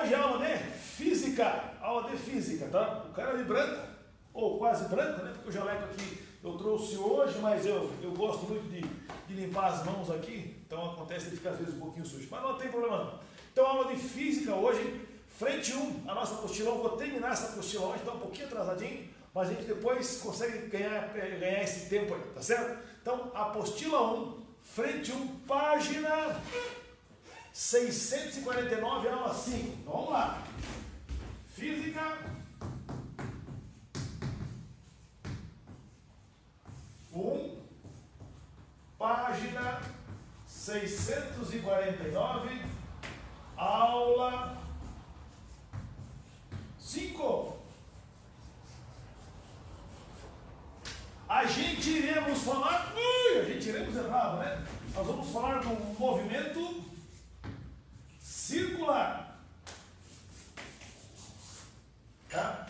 Hoje é aula de física, tá? O cara é de branco, ou quase branco, né? Porque o jaleco aqui eu trouxe hoje, mas eu gosto muito de limpar as mãos aqui, então acontece de ficar às vezes um pouquinho sujo, mas não tem problema não. Então aula de física hoje, frente 1, a nossa apostila 1, vou terminar essa apostila hoje, está um pouquinho atrasadinho, mas a gente depois consegue ganhar esse tempo aí, tá certo? Então, apostila 1, frente 1, página 649, aula 5. Vamos lá. Física 1, página 649, aula 5. A gente iremos falar, errado, né? Nós vamos falar do movimento circular. Tá?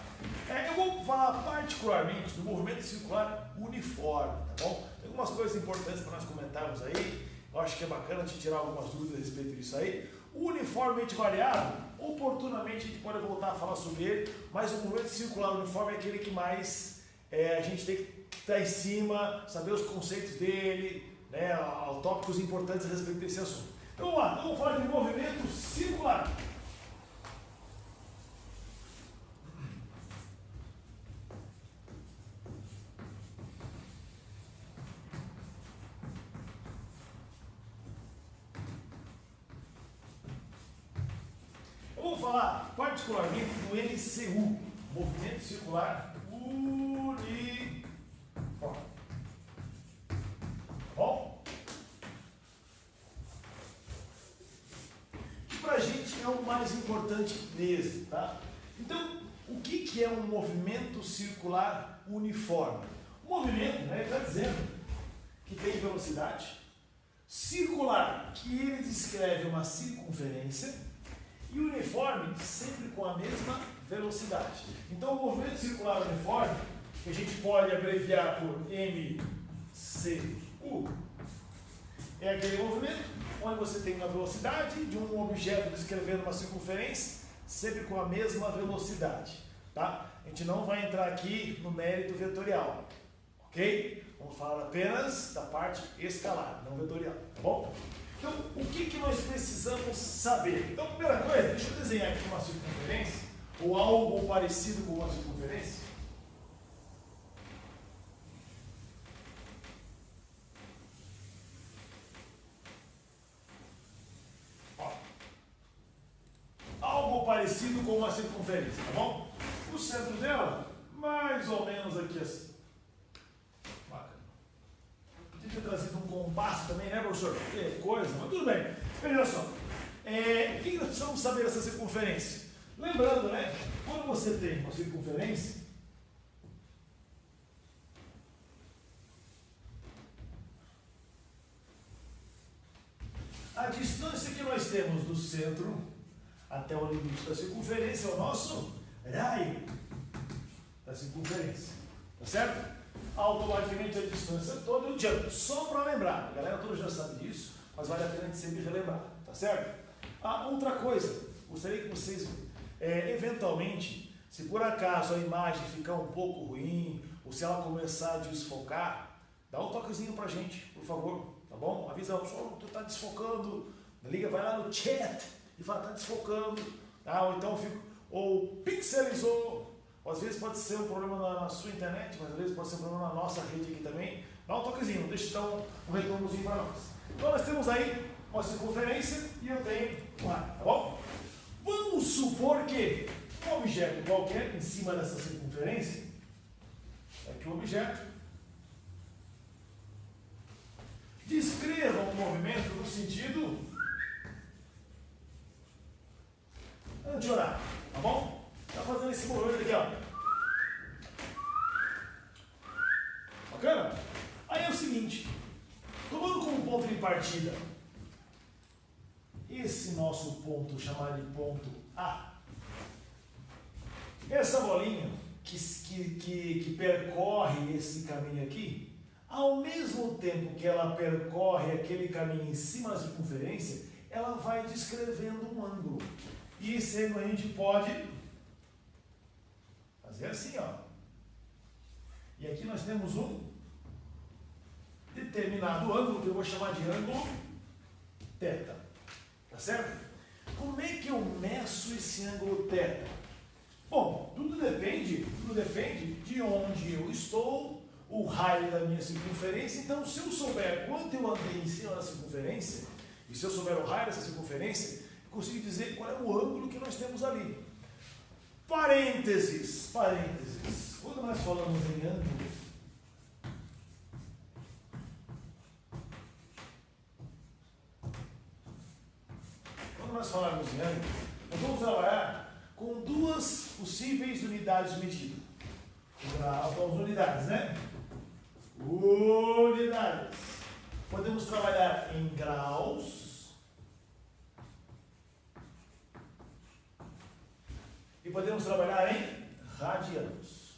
Eu vou falar particularmente do movimento circular uniforme, tá bom? Tem algumas coisas importantes para nós comentarmos aí. Eu acho que é bacana a gente tirar algumas dúvidas a respeito disso aí. O uniformemente variável, oportunamente a gente pode voltar a falar sobre ele, mas o movimento circular uniforme é aquele que mais a gente tem que estar em cima, saber os conceitos dele, né, tópicos importantes a respeito desse assunto. Então vamos lá, vamos falar de movimento circular. Eu vou falar particularmente do MCU, movimento circular uniforme. Bom? Que pra gente é o mais importante mesmo, tá? Então, o que é um movimento circular uniforme? O movimento, né, ele está dizendo que tem velocidade, circular, que ele descreve uma circunferência, e uniforme sempre com a mesma velocidade. Então, o movimento circular uniforme, que a gente pode abreviar por MCU, é aquele movimento onde você tem uma velocidade de um objeto descrevendo uma circunferência, sempre com a mesma velocidade. Tá? A gente não vai entrar aqui no mérito vetorial, ok? Vamos falar apenas da parte escalar, não vetorial, tá bom? Então, o que nós precisamos saber? Então, primeira coisa, deixa eu desenhar aqui uma circunferência, ou algo parecido com uma circunferência. Ó. Algo parecido com uma circunferência, tá bom? O centro dela, mais ou menos aqui assim. Podia ter trazido um compasso também, né, professor? Que coisa, mas tudo bem. Veja só. O que nós precisamos saber dessa circunferência? Lembrando, né? Quando você tem uma circunferência, a distância que nós temos do centro até o limite da circunferência é o nosso raio da circunferência. Tá certo? Automaticamente a distância toda e o diâmetro. Só para lembrar, a galera toda já sabe disso, mas vale a pena a gente sempre relembrar, tá certo? Outra coisa, gostaria que vocês, eventualmente, se por acaso a imagem ficar um pouco ruim, ou se ela começar a desfocar, dá um toquezinho pra gente, por favor, tá bom? Avisa o pessoal, tu tá desfocando, liga, vai lá no chat e fala, tá desfocando, ou então ou pixelizou. Às vezes pode ser um problema na sua internet, mas às vezes pode ser um problema na nossa rede aqui também. Dá um toquezinho, deixa então um retornozinho para nós. Então nós temos aí uma circunferência e eu tenho um raio, tá bom? Vamos supor que um objeto qualquer em cima dessa circunferência, aqui o objeto, descreva um movimento no sentido anti-horário, tá bom? Está fazendo esse movimento aqui, ó. Bacana? Aí é o seguinte, tomando como ponto de partida esse nosso ponto, chamado de ponto A, essa bolinha que percorre esse caminho aqui, ao mesmo tempo que ela percorre aquele caminho em cima da circunferência, ela vai descrevendo um ângulo. E esse ângulo a gente pode fazer assim, ó. E aqui nós temos um determinado ângulo, que eu vou chamar de ângulo θ. Tá certo? Como é que eu meço esse ângulo θ? Bom, tudo depende de onde eu estou, o raio da minha circunferência. Então, se eu souber quanto eu andei em cima da circunferência, e se eu souber o raio dessa circunferência, eu consigo dizer qual é o ângulo que nós temos ali. Parênteses. Quando nós falamos em ângulo, nós vamos trabalhar com duas possíveis unidades de medida. Vamos unidades, né? Unidades. Podemos trabalhar em graus e podemos trabalhar em radianos.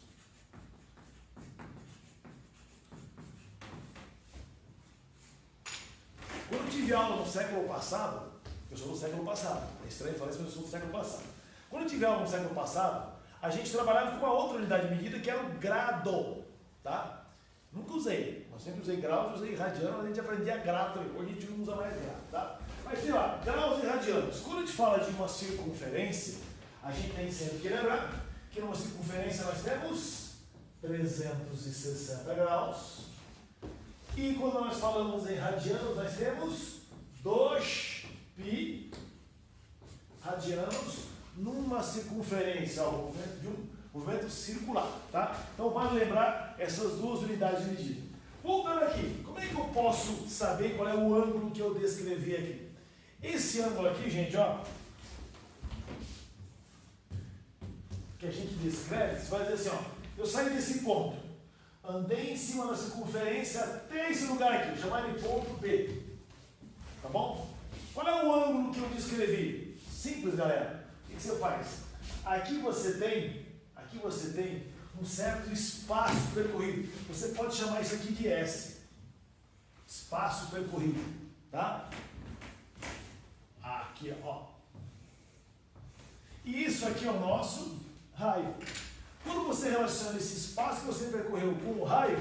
Quando eu tive aula no século passado, eu sou do século passado, é estranho falar isso, mas eu sou do século passado. Quando eu tive aula no século passado, a gente trabalhava com uma outra unidade de medida que era o grado, tá? Nunca usei, eu sempre usei graus, usei radianos, a gente aprendia grado também, hoje a gente não usa mais grado, tá? Mas sei lá, graus e radianos. Quando a gente fala de uma circunferência, a gente tem sempre que lembrar que numa circunferência nós temos 360 graus, e quando nós falamos em radianos, nós temos 2π radianos numa circunferência, ó, de um movimento circular, tá? Então vale lembrar essas duas unidades de medida. Voltando aqui, como é que eu posso saber qual é o ângulo que eu descrevi aqui? Esse ângulo aqui, gente, ó, que a gente descreve, você vai dizer assim, ó, eu saí desse ponto, andei em cima da circunferência até esse lugar aqui, vou chamar de ponto B. Tá bom? Qual é o ângulo que eu descrevi? Simples, galera. O que você faz? Aqui você tem um certo espaço percorrido. Você pode chamar isso aqui de S. Espaço percorrido. Tá? Aqui, ó. E isso aqui é o nosso raio. Quando você relaciona esse espaço que você percorreu com o raio,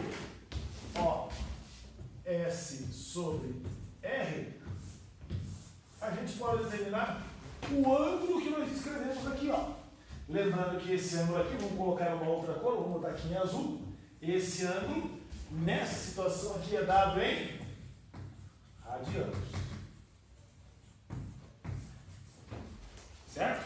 ó, S sobre R, a gente pode determinar o ângulo que nós escrevemos aqui, ó. Lembrando que esse ângulo aqui, vamos colocar uma outra cor, vamos botar aqui em azul. Esse ângulo, nessa situação aqui, é dado em radianos. Certo?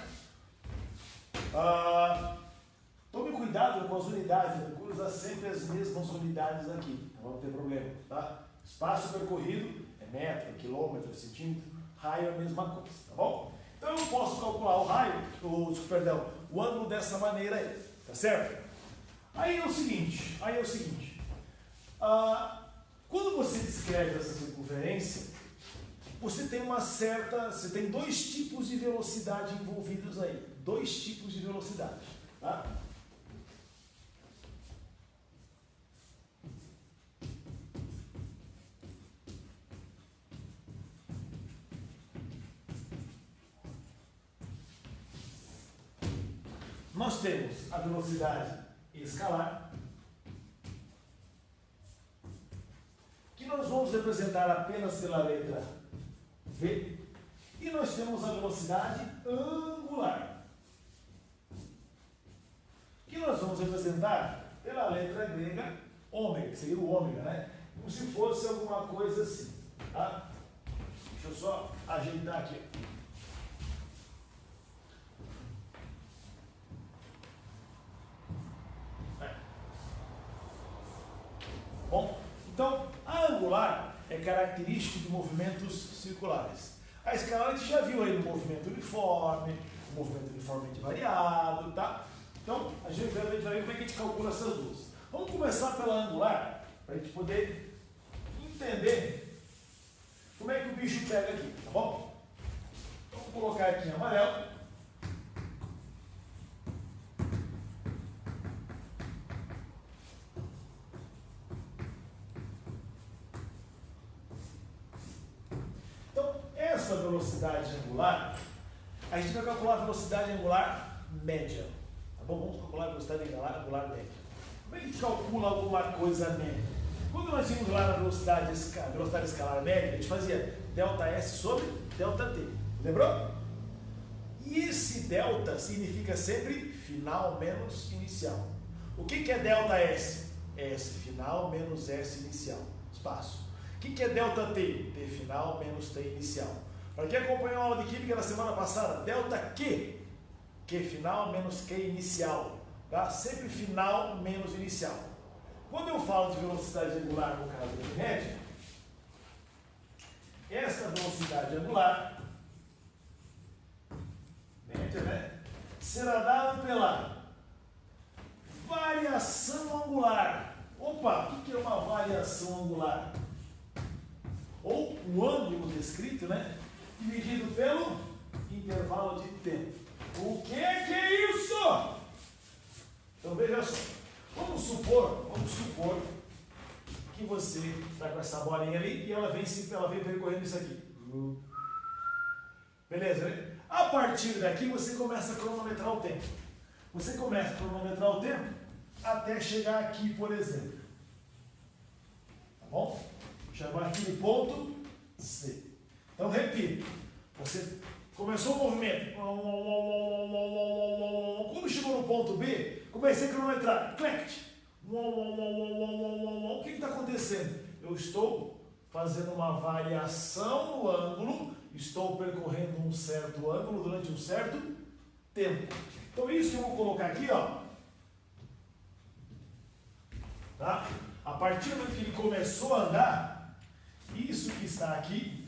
Tome cuidado com as unidades, procure usar sempre as mesmas unidades aqui, não vai ter problema, tá? Espaço percorrido é metro, quilômetro, centímetro. Raio é a mesma coisa, tá bom? Então eu posso calcular o raio, o ângulo dessa maneira aí, tá certo? Aí é o seguinte, quando você descreve essa circunferência, você tem dois tipos de velocidade envolvidos aí, dois tipos de velocidade, tá? Nós temos a velocidade escalar, que nós vamos representar apenas pela letra V, e nós temos a velocidade angular, que nós vamos representar pela letra grega ômega, que seria o ômega, né? Como se fosse alguma coisa assim, tá? Deixa eu só ajeitar aqui. Bom, então a angular é característica de movimentos circulares. A escalar a gente já viu aí no movimento uniforme, movimento uniformemente variado, tá? Então a gente vai ver como é que a gente calcula essas duas. Vamos começar pela angular, para a gente poder entender como é que o bicho pega aqui, tá bom? Então, vou colocar aqui em amarelo. Essa velocidade angular, a gente vai calcular a velocidade angular média. Tá bom? Vamos calcular a velocidade angular média. Como é que a gente calcula alguma coisa média? Quando nós tínhamos lá na velocidade escalar média, a gente fazia ΔS sobre ΔT. Lembrou? E esse delta significa sempre final menos inicial. O que é ΔS? S final menos S inicial. Espaço. O que é ΔT? T final menos T inicial. Para quem acompanhou a aula de química na semana passada, delta Q. Q final menos Q inicial. Tá? Sempre final menos inicial. Quando eu falo de velocidade angular, no caso da média, essa velocidade angular, média, né, será dada pela variação angular. Opa, o que é uma variação angular? Ou o ângulo descrito, né, dividido pelo intervalo de tempo. O que é isso? Então veja só, vamos supor que você está com essa bolinha ali e ela vem percorrendo isso aqui. Beleza, né? A partir daqui você começa a cronometrar o tempo. Você começa a cronometrar o tempo até chegar aqui, por exemplo. Tá bom? Chamar aqui de ponto C. Então repito, você começou o movimento. Quando chegou no ponto B, comecei a cronometrar. O que está acontecendo? Eu estou fazendo uma variação no ângulo, estou percorrendo um certo ângulo durante um certo tempo. Então isso que eu vou colocar aqui, ó. Tá? A partir do momento que ele começou a andar, isso que está aqui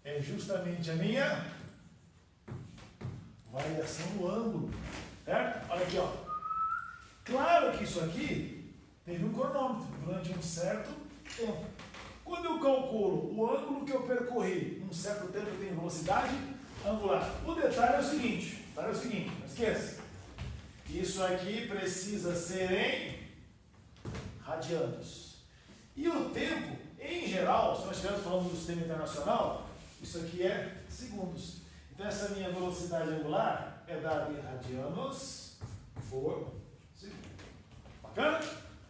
é justamente a minha variação no ângulo, certo? Olha aqui, ó. Claro que isso aqui teve um cronômetro durante um certo tempo. Quando eu calculo o ângulo que eu percorri um certo tempo, eu tenho velocidade angular. O detalhe é o seguinte, não esqueça. Isso aqui precisa ser em radianos. E o tempo, em geral, se nós estivermos falando do sistema internacional, isso aqui é segundos. Então essa minha velocidade angular é dada em radianos por segundo. Bacana?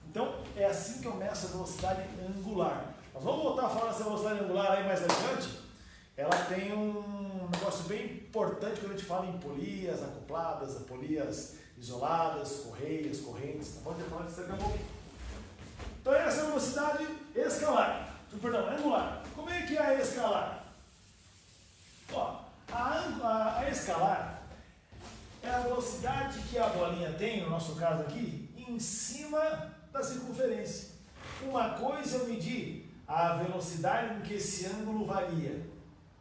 Então é assim que eu meço a velocidade angular. Nós vamos voltar a falar dessa velocidade angular aí mais adiante. Ela tem um negócio bem importante quando a gente fala em polias acopladas, polias isoladas, correias, correntes. Tá bom? A gente vai falar disso daqui a pouquinho. Então essa é a velocidade escalar. Perdão, angular. Como é que é a escalar? Ó, a escalar é a velocidade que a bolinha tem, no nosso caso aqui, em cima da circunferência. Uma coisa é eu medir a velocidade com que esse ângulo varia,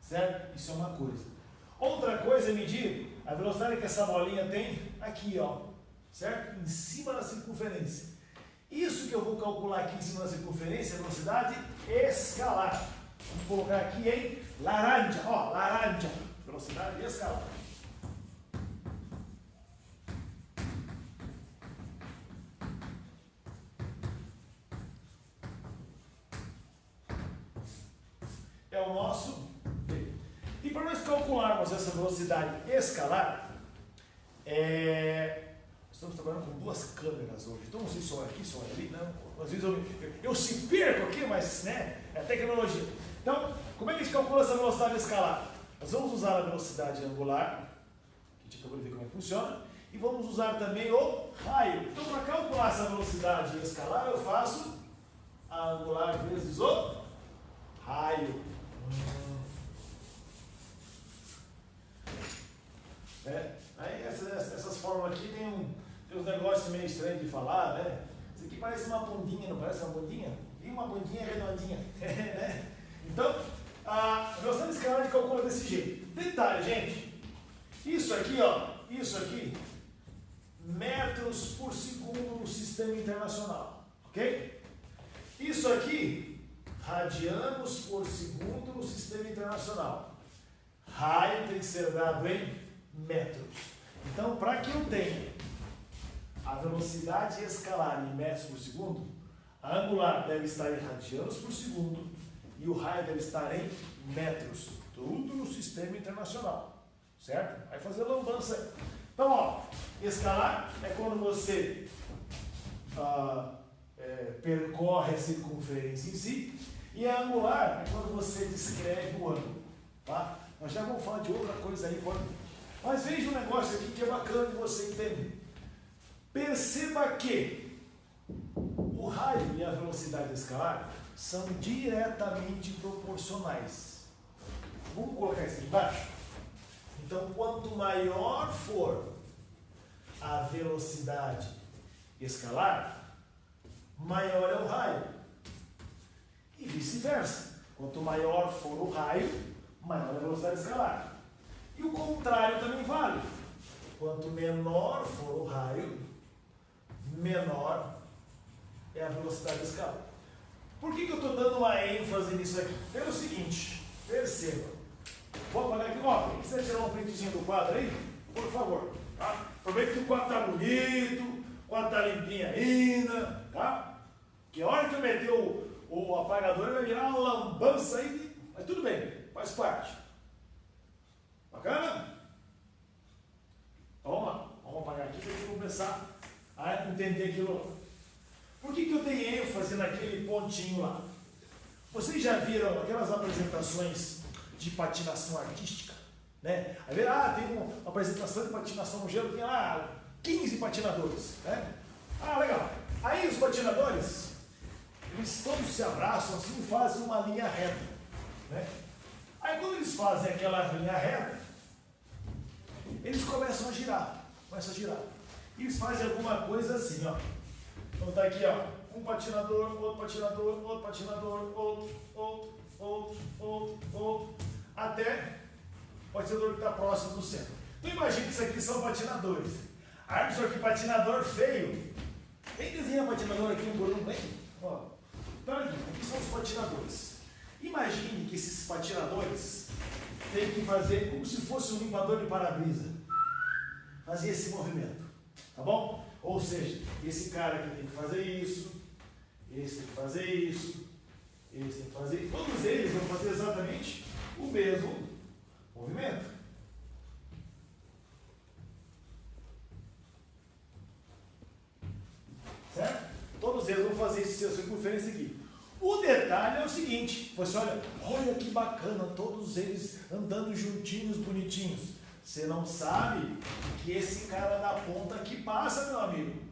certo? Isso é uma coisa. Outra coisa é medir a velocidade que essa bolinha tem aqui, ó, certo? Em cima da circunferência. Isso que eu vou calcular aqui em cima da circunferência é a velocidade escalar. Vamos colocar aqui em laranja, ó, laranja, velocidade escalar. É o nosso V. E para nós calcularmos essa velocidade escalar, estamos trabalhando com duas câmeras hoje. Então não sei se olha aqui, se olha ali, não. Às vezes eu se perco aqui, mas né, é tecnologia. Então, como é que a gente calcula essa velocidade escalar? Nós vamos usar a velocidade angular, que a gente acabou de ver como é que funciona, e vamos usar também o raio. Então, para calcular essa velocidade escalar, eu faço a angular vezes o raio. Aí essas fórmulas aqui tem uns negócios meio estranhos de falar, né? Isso aqui parece uma bundinha, não parece uma bundinha? E uma bundinha redondinha, né? Então, a velocidade escalar a gente calcula desse jeito. Detalhe, gente, isso aqui, ó, metros por segundo no sistema internacional, ok? Isso aqui, radianos por segundo no sistema internacional. Raio tem que ser dado em metros. Então, para que eu tenha a velocidade escalar em metros por segundo, a angular deve estar em radianos por segundo e o raio deve estar em metros Tudo no sistema internacional, certo? Vai fazer lambança aí. Então, ó, escalar é quando você percorre a circunferência em si, e a angular é quando você descreve o ângulo, tá? Nós já vamos falar de outra coisa aí, mas veja um negócio aqui que é bacana de você entender. Perceba que o raio e a velocidade escalar são diretamente proporcionais. Vamos colocar isso aqui embaixo? Então, quanto maior for a velocidade escalar, maior é o raio. E vice-versa. Quanto maior for o raio, maior é a velocidade escalar. E o contrário também vale. Quanto menor for o raio, menor é a velocidade escalar. Por que eu estou dando uma ênfase nisso aqui? Pelo seguinte, perceba. Vou apagar aqui, ó, quem quiser tirar um printzinho do quadro aí, por favor, tá? Aproveita que o quadro está bonito, o quadro está limpinho ainda, tá? Que a hora que eu meter o apagador vai virar uma lambança aí, mas tudo bem, faz parte. Bacana? Então vamos lá, vamos apagar aqui para a gente começar a entender aquilo. Por que eu dei ênfase naquele pontinho lá? Vocês já viram aquelas apresentações de patinação artística? Né? Aí tem uma apresentação de patinação no gelo, tem lá 15 patinadores. Né? Legal. Aí os patinadores, eles todos se abraçam assim e fazem uma linha reta. Né? Aí quando eles fazem aquela linha reta, eles começam a girar. E eles fazem alguma coisa assim, ó. Então tá aqui, ó, um patinador, outro patinador, outro patinador, outro, até o patinador que está próximo do centro. Então imagina que isso aqui são patinadores. Aí só que patinador feio. Vem desenhar patinador aqui um por um, vem. Ó, então aqui são os patinadores. Imagine que esses patinadores têm que fazer como se fosse um limpador de para-brisa. Fazer esse movimento, tá bom? Ou seja, esse cara aqui tem que fazer isso, esse tem que fazer isso, esse tem que fazer isso. Todos eles vão fazer exatamente o mesmo movimento. Certo? Todos eles vão fazer essa circunferência aqui. O detalhe é o seguinte, você olha que bacana, todos eles andando juntinhos, bonitinhos. Você não sabe que esse cara da ponta aqui passa, meu amigo.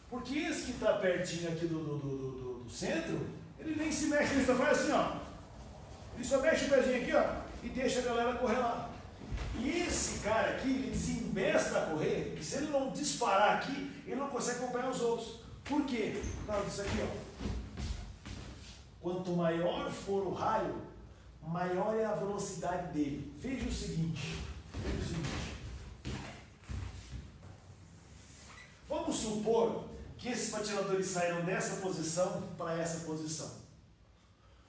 Porque esse que está pertinho aqui do centro, ele nem se mexe, ele só faz assim, ó. Ele só mexe o pezinho aqui, ó, e deixa a galera correr lá. E esse cara aqui, ele desembesta a correr, que se ele não disparar aqui, ele não consegue acompanhar os outros. Por quê? Por causa disso aqui, ó. Quanto maior for o raio, maior é a velocidade dele. Veja o seguinte. Vamos supor que esses patinadores saíram dessa posição para essa posição.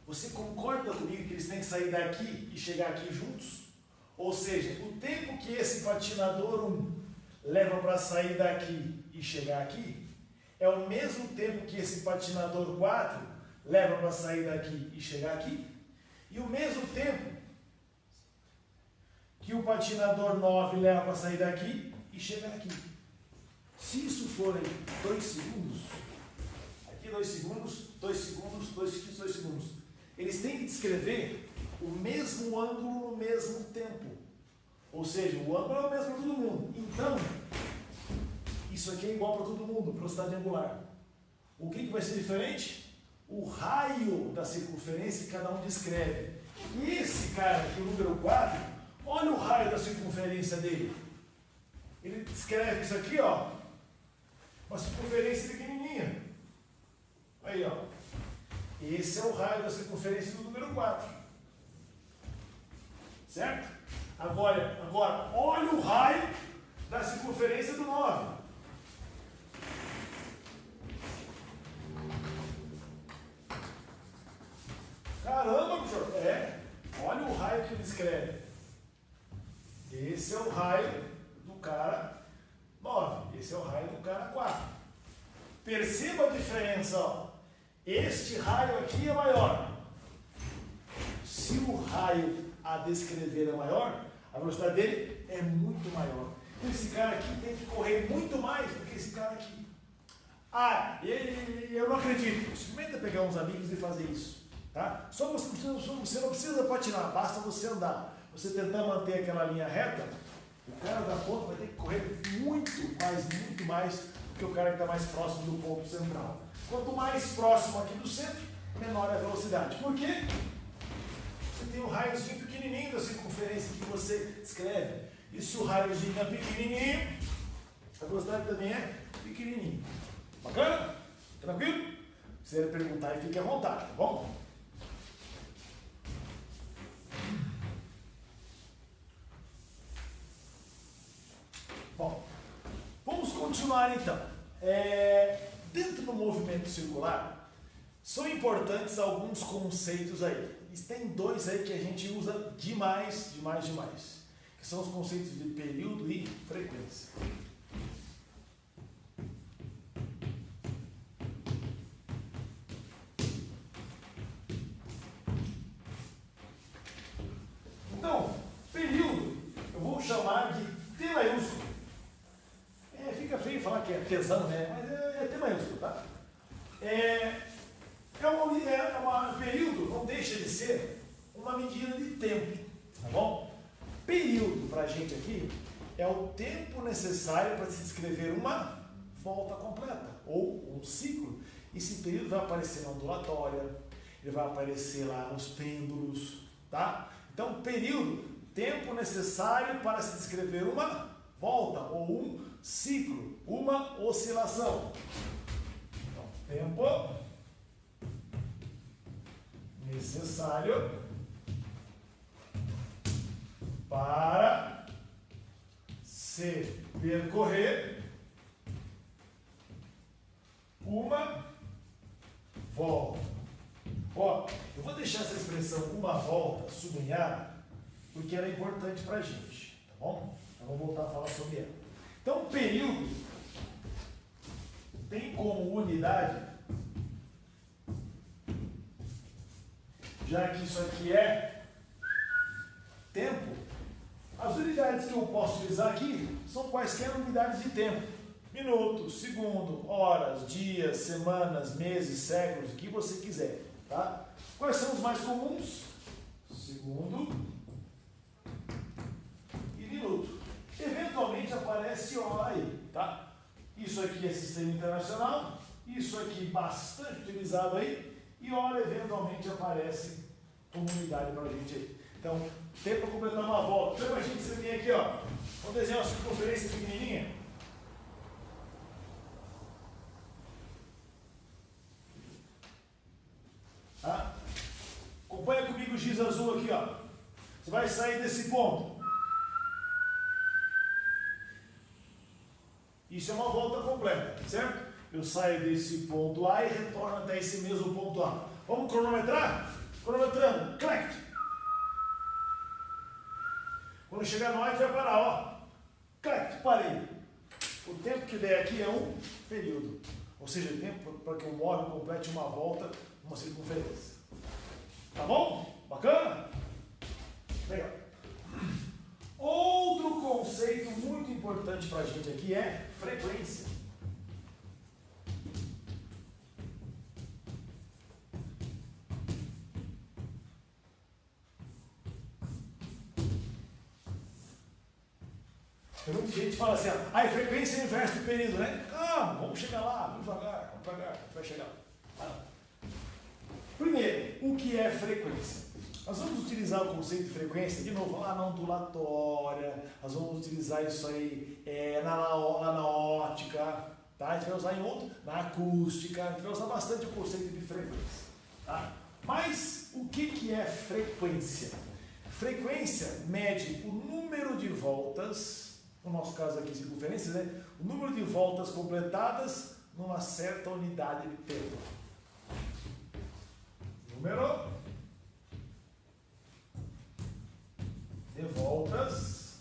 Você concorda comigo que eles têm que sair daqui e chegar aqui juntos? Ou seja, o tempo que esse patinador 1 leva para sair daqui e chegar aqui é o mesmo tempo que esse patinador 4 leva para sair daqui e chegar aqui, e o mesmo tempo que o patinador 9 leva para sair daqui e chegar aqui. Se isso forem 2 segundos, aqui 2 segundos, 2 segundos, 2 segundos, eles têm que descrever o mesmo ângulo no mesmo tempo. Ou seja, o ângulo é o mesmo para todo mundo. Então, isso aqui é igual para todo mundo, velocidade angular. O que vai ser diferente? O raio da circunferência que cada um descreve. E esse cara aqui, o número 4, olha o raio da circunferência dele. Ele descreve isso aqui, ó. Uma circunferência pequenininha. Aí, ó. Esse é o raio da circunferência do número 4. Certo? Agora, olha o raio da circunferência do 9. Caramba, professor. Olha o raio que ele escreve. Esse é o raio do cara 9. Esse é o raio do cara 4. Perceba a diferença, ó. Este raio aqui é maior. Se o raio a descrever é maior, a velocidade dele é muito maior. Então esse cara aqui tem que correr muito mais do que esse cara aqui. Ah, eu não acredito. Experimenta pegar uns amigos e fazer isso. Tá? Você não precisa patinar, basta você andar. Você tentar manter aquela linha reta, o cara da ponta vai ter que correr muito mais do que o cara que está mais próximo do ponto central. Quanto mais próximo aqui do centro, menor é a velocidade. Por quê? Você tem um raiozinho pequenininho da circunferência que você escreve. E se o raiozinho é pequenininho, a velocidade também é pequenininha. Bacana? Tranquilo? Se ele perguntar, fique à vontade, tá bom? Bom, vamos continuar então. Dentro do movimento circular, são importantes alguns conceitos aí. E tem dois aí que a gente usa demais, que são os conceitos de período e frequência. Então, período, eu vou chamar de T maiúsculo. Fica feio falar que é tesão, né? Mas é T maiúsculo, tá? Período não deixa de ser uma medida de tempo, tá bom? Período, pra gente aqui, é o tempo necessário para se descrever uma volta completa, ou um ciclo. Esse período vai aparecer na ondulatória, ele vai aparecer lá nos pêndulos, tá? Então, período, tempo necessário para se descrever uma volta, ou um ciclo, uma oscilação. Então, tempo necessário para se percorrer uma volta. Ó, eu vou deixar essa expressão uma volta sublinhada porque ela é importante para a gente, tá bom? Então vamos voltar a falar sobre ela. Então, período tem como unidade, já que isso aqui é tempo, as unidades que eu posso utilizar aqui são quaisquer unidades de tempo. Minutos, segundo, horas, dias, semanas, meses, séculos, o que você quiser, tá? Quais são os mais comuns? Segundo e minuto. Eventualmente aparece hora aí, tá? Isso aqui é sistema internacional, isso aqui bastante utilizado aí, e hora eventualmente aparece como unidade para a gente aí. Então, tempo para completar uma volta. Então imagina que você tem aqui, ó, vamos desenhar uma circunferência pequenininha. Tá? Acompanha comigo o giz azul aqui, ó. Você vai sair desse ponto. Isso é uma volta completa, certo? Eu saio desse ponto A e retorno até esse mesmo ponto A. Vamos cronometrar? Cronometrando. Clac! Quando chegar no A, a gente vai parar, ó. Clac! Parei. O tempo que der aqui é um período. Ou seja, o tempo para que o móvel complete uma volta, uma circunferência. Tá bom? Bacana? Legal. Outro conceito muito importante para a gente aqui é frequência. Tem muita gente que fala assim, a frequência é o inverso do período, né? Calma, vamos chegar lá, vamos devagar, a gente vai chegar lá. Primeiro, o que é frequência? Nós vamos utilizar o conceito de frequência, de novo, lá na ondulatória, nós vamos utilizar isso aí lá na ótica, tá? A gente vai usar em outro, na acústica, a gente vai usar bastante o conceito de frequência, tá? Mas o que é frequência? Frequência mede o número de voltas, no nosso caso aqui circunferências, né? O número de voltas completadas numa certa unidade de tempo. Número de voltas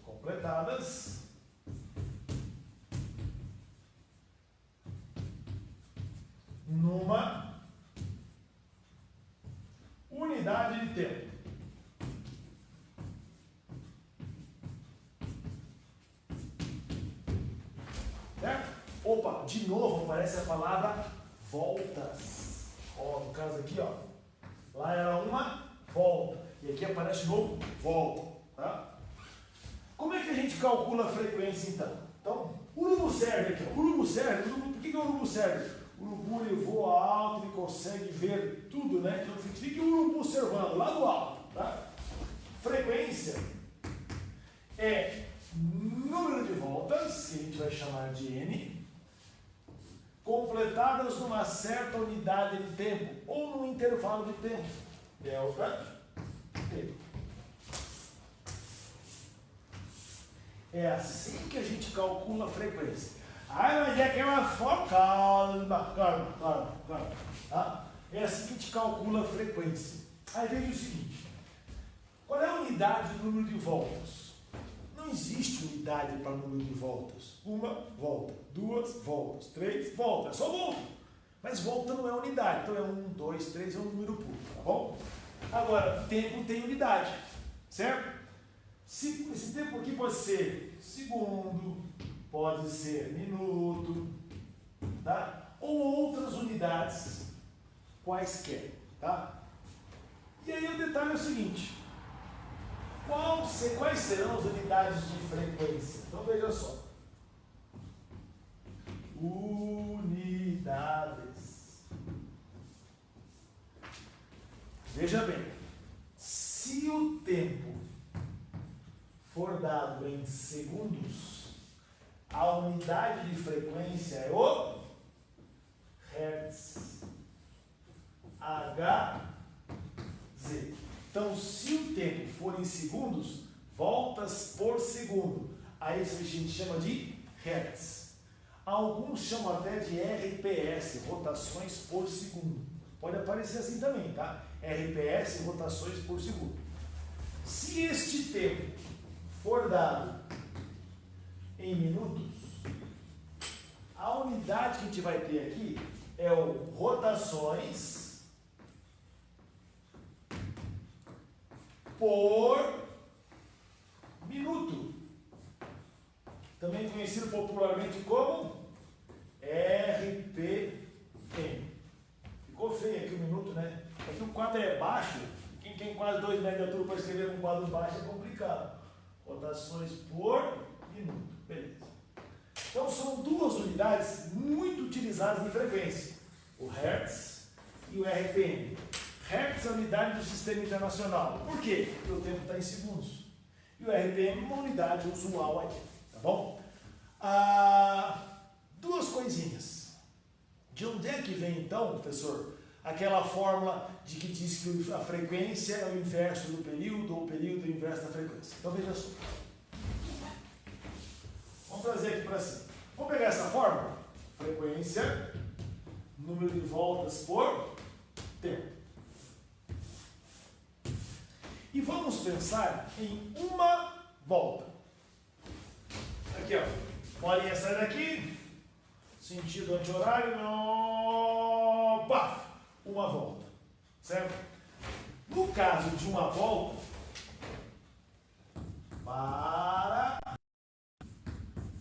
completadas numa unidade de tempo. Opa, de novo aparece a palavra voltas. Ó, no caso aqui, ó. Lá era uma volta. E aqui aparece de novo volta. Tá? Como é que a gente calcula a frequência então? Então, o urubu serve aqui. O urubu serve. Por que o urubu serve? O urubu ele voa alto, ele consegue ver tudo, né? Então fica o urubu observando lá do alto. Tá? Frequência é número de voltas, que a gente vai chamar de N, completadas numa certa unidade de tempo ou num intervalo de tempo. Delta T. É assim que a gente calcula a frequência. Ah, mas é que é uma forma. Calma. Tá? É assim que a gente calcula a frequência. Aí veja o seguinte: qual é a unidade do número de voltas? Não existe unidade para o número de voltas. Uma volta, duas voltas, três voltas. É só volta. Mas volta não é unidade. Então é 1, 2, 3, é um número puro. Tá bom? Agora, tempo tem unidade. Certo? Esse tempo aqui pode ser segundo, pode ser minuto, tá? Ou outras unidades quaisquer, tá? E aí o detalhe é o seguinte: quais serão as unidades de frequência? Então veja só. Unidades. Veja bem, se o tempo for dado em segundos, a unidade de frequência é o Hertz. Hz. Então, se o tempo for em segundos, voltas por segundo. Aí isso a gente chama de Hertz. Alguns chamam até de RPS, rotações por segundo. Pode aparecer assim também, tá? RPS, rotações por segundo. Se este tempo for dado em minutos, a unidade que a gente vai ter aqui é o rotações por minuto, também conhecido popularmente como RPM. Ficou feio aqui o minuto, né? Aqui o quadro é baixo, quem tem quase 2 metros de altura para escrever um quadro baixo é complicado. Rotações por minuto. Beleza. Então são duas unidades muito utilizadas em frequência: o Hertz e o RPM. Hertz é a unidade do sistema internacional. Por quê? Porque o tempo está em segundos. E o RPM é uma unidade usual aqui. Tá bom? Duas coisinhas. De onde é que vem então, professor, aquela fórmula de que diz que a frequência é o inverso do período, ou o período é o inverso da frequência? Então veja só. Vamos trazer aqui para cima. Vamos pegar essa fórmula? Frequência, número de voltas por tempo. E vamos pensar em uma volta. Aqui, ó. Bolinha sai daqui. Sentido anti-horário. Paf! Uma volta. Certo? No caso de uma volta, para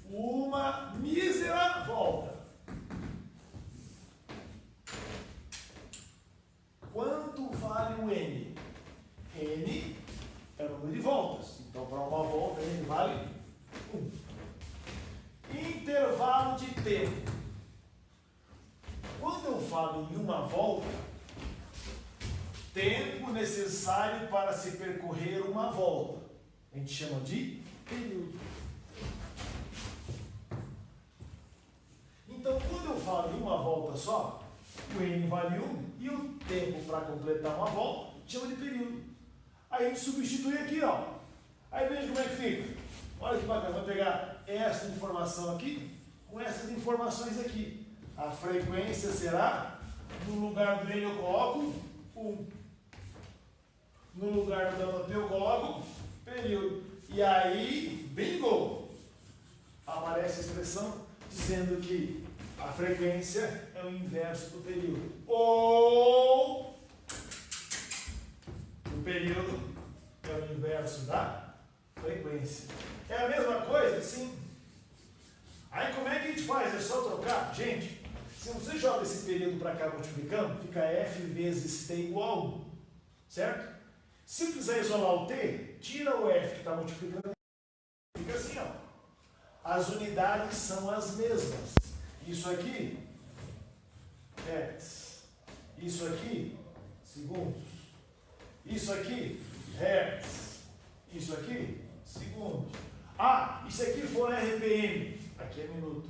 uma mísera volta. Quanto vale o N? N é o número de voltas. Então, para uma volta, N vale 1. Intervalo de tempo. Quando eu falo em uma volta, tempo necessário para se percorrer uma volta, a gente chama de período. Então, quando eu falo em uma volta só, o N vale 1 e o tempo para completar uma volta chama de período. Aí a gente substitui aqui, ó. Aí veja como é que fica. Olha que bacana, vou pegar essa informação aqui com essas informações aqui. A frequência será, no lugar do N eu coloco 1. No lugar do delta T eu coloco período. E aí, bingo! Aparece a expressão dizendo que a frequência é o inverso do período. Ou o período é o inverso da frequência. É a mesma coisa? Sim. Aí como é que a gente faz? É só trocar? Gente, se você joga esse período para cá multiplicando, fica F vezes T igual a 1. Certo? Se quiser isolar o T, tira o F que está multiplicando. Fica assim, ó. As unidades são as mesmas. Isso aqui, hertz. Isso aqui, segundos. Isso aqui, hertz. Isso aqui, segundos. Ah, isso aqui for RPM, aqui é minuto.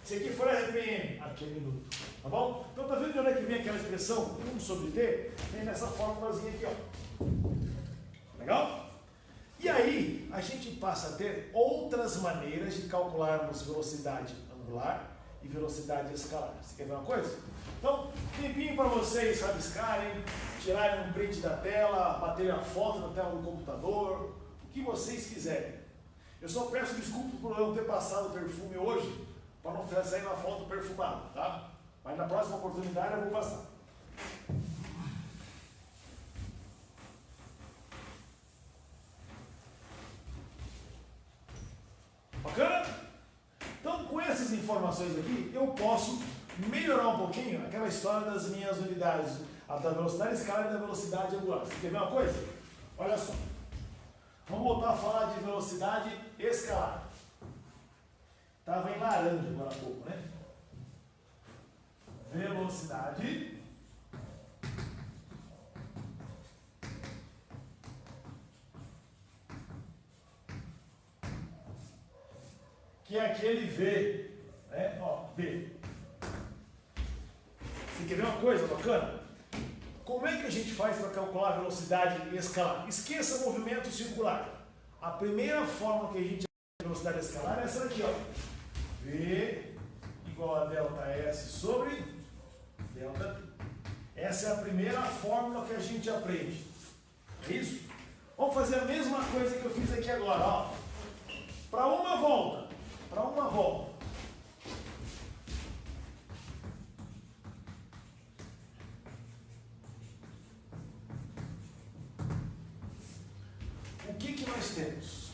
Se aqui for RPM, aqui é minuto. Tá bom? Então tá vendo de onde é que vem aquela expressão 1 sobre T? Vem nessa fórmulazinha aqui, ó. Legal? E aí, a gente passa a ter outras maneiras de calcularmos velocidade angular e velocidade escalar. Você quer ver uma coisa? Então, tempinho para vocês rabiscarem, tirarem um print da tela, baterem a foto na tela do computador, o que vocês quiserem. Eu só peço desculpa por eu não ter passado o perfume hoje, para não sair na foto perfumada, tá? Mas na próxima oportunidade eu vou passar. Bacana? Então, com essas informações aqui, eu posso melhorar um pouquinho aquela história das minhas unidades, a da velocidade escalar e da velocidade angular. Você quer ver uma coisa? Olha só. Vamos voltar a falar de velocidade escalar. Estava em laranja agora há pouco, né? Velocidade que é aquele V, né? Ó, V. Você quer ver uma coisa bacana? Como é que a gente faz para calcular a velocidade escalar? Esqueça movimento circular. A primeira forma que a gente tem de velocidade escalar é essa daqui, ó. V igual a delta S sobre delta T. Essa é a primeira fórmula que a gente aprende. É isso? Vamos fazer a mesma coisa que eu fiz aqui agora, ó. Para uma volta. Para uma volta. O que nós temos?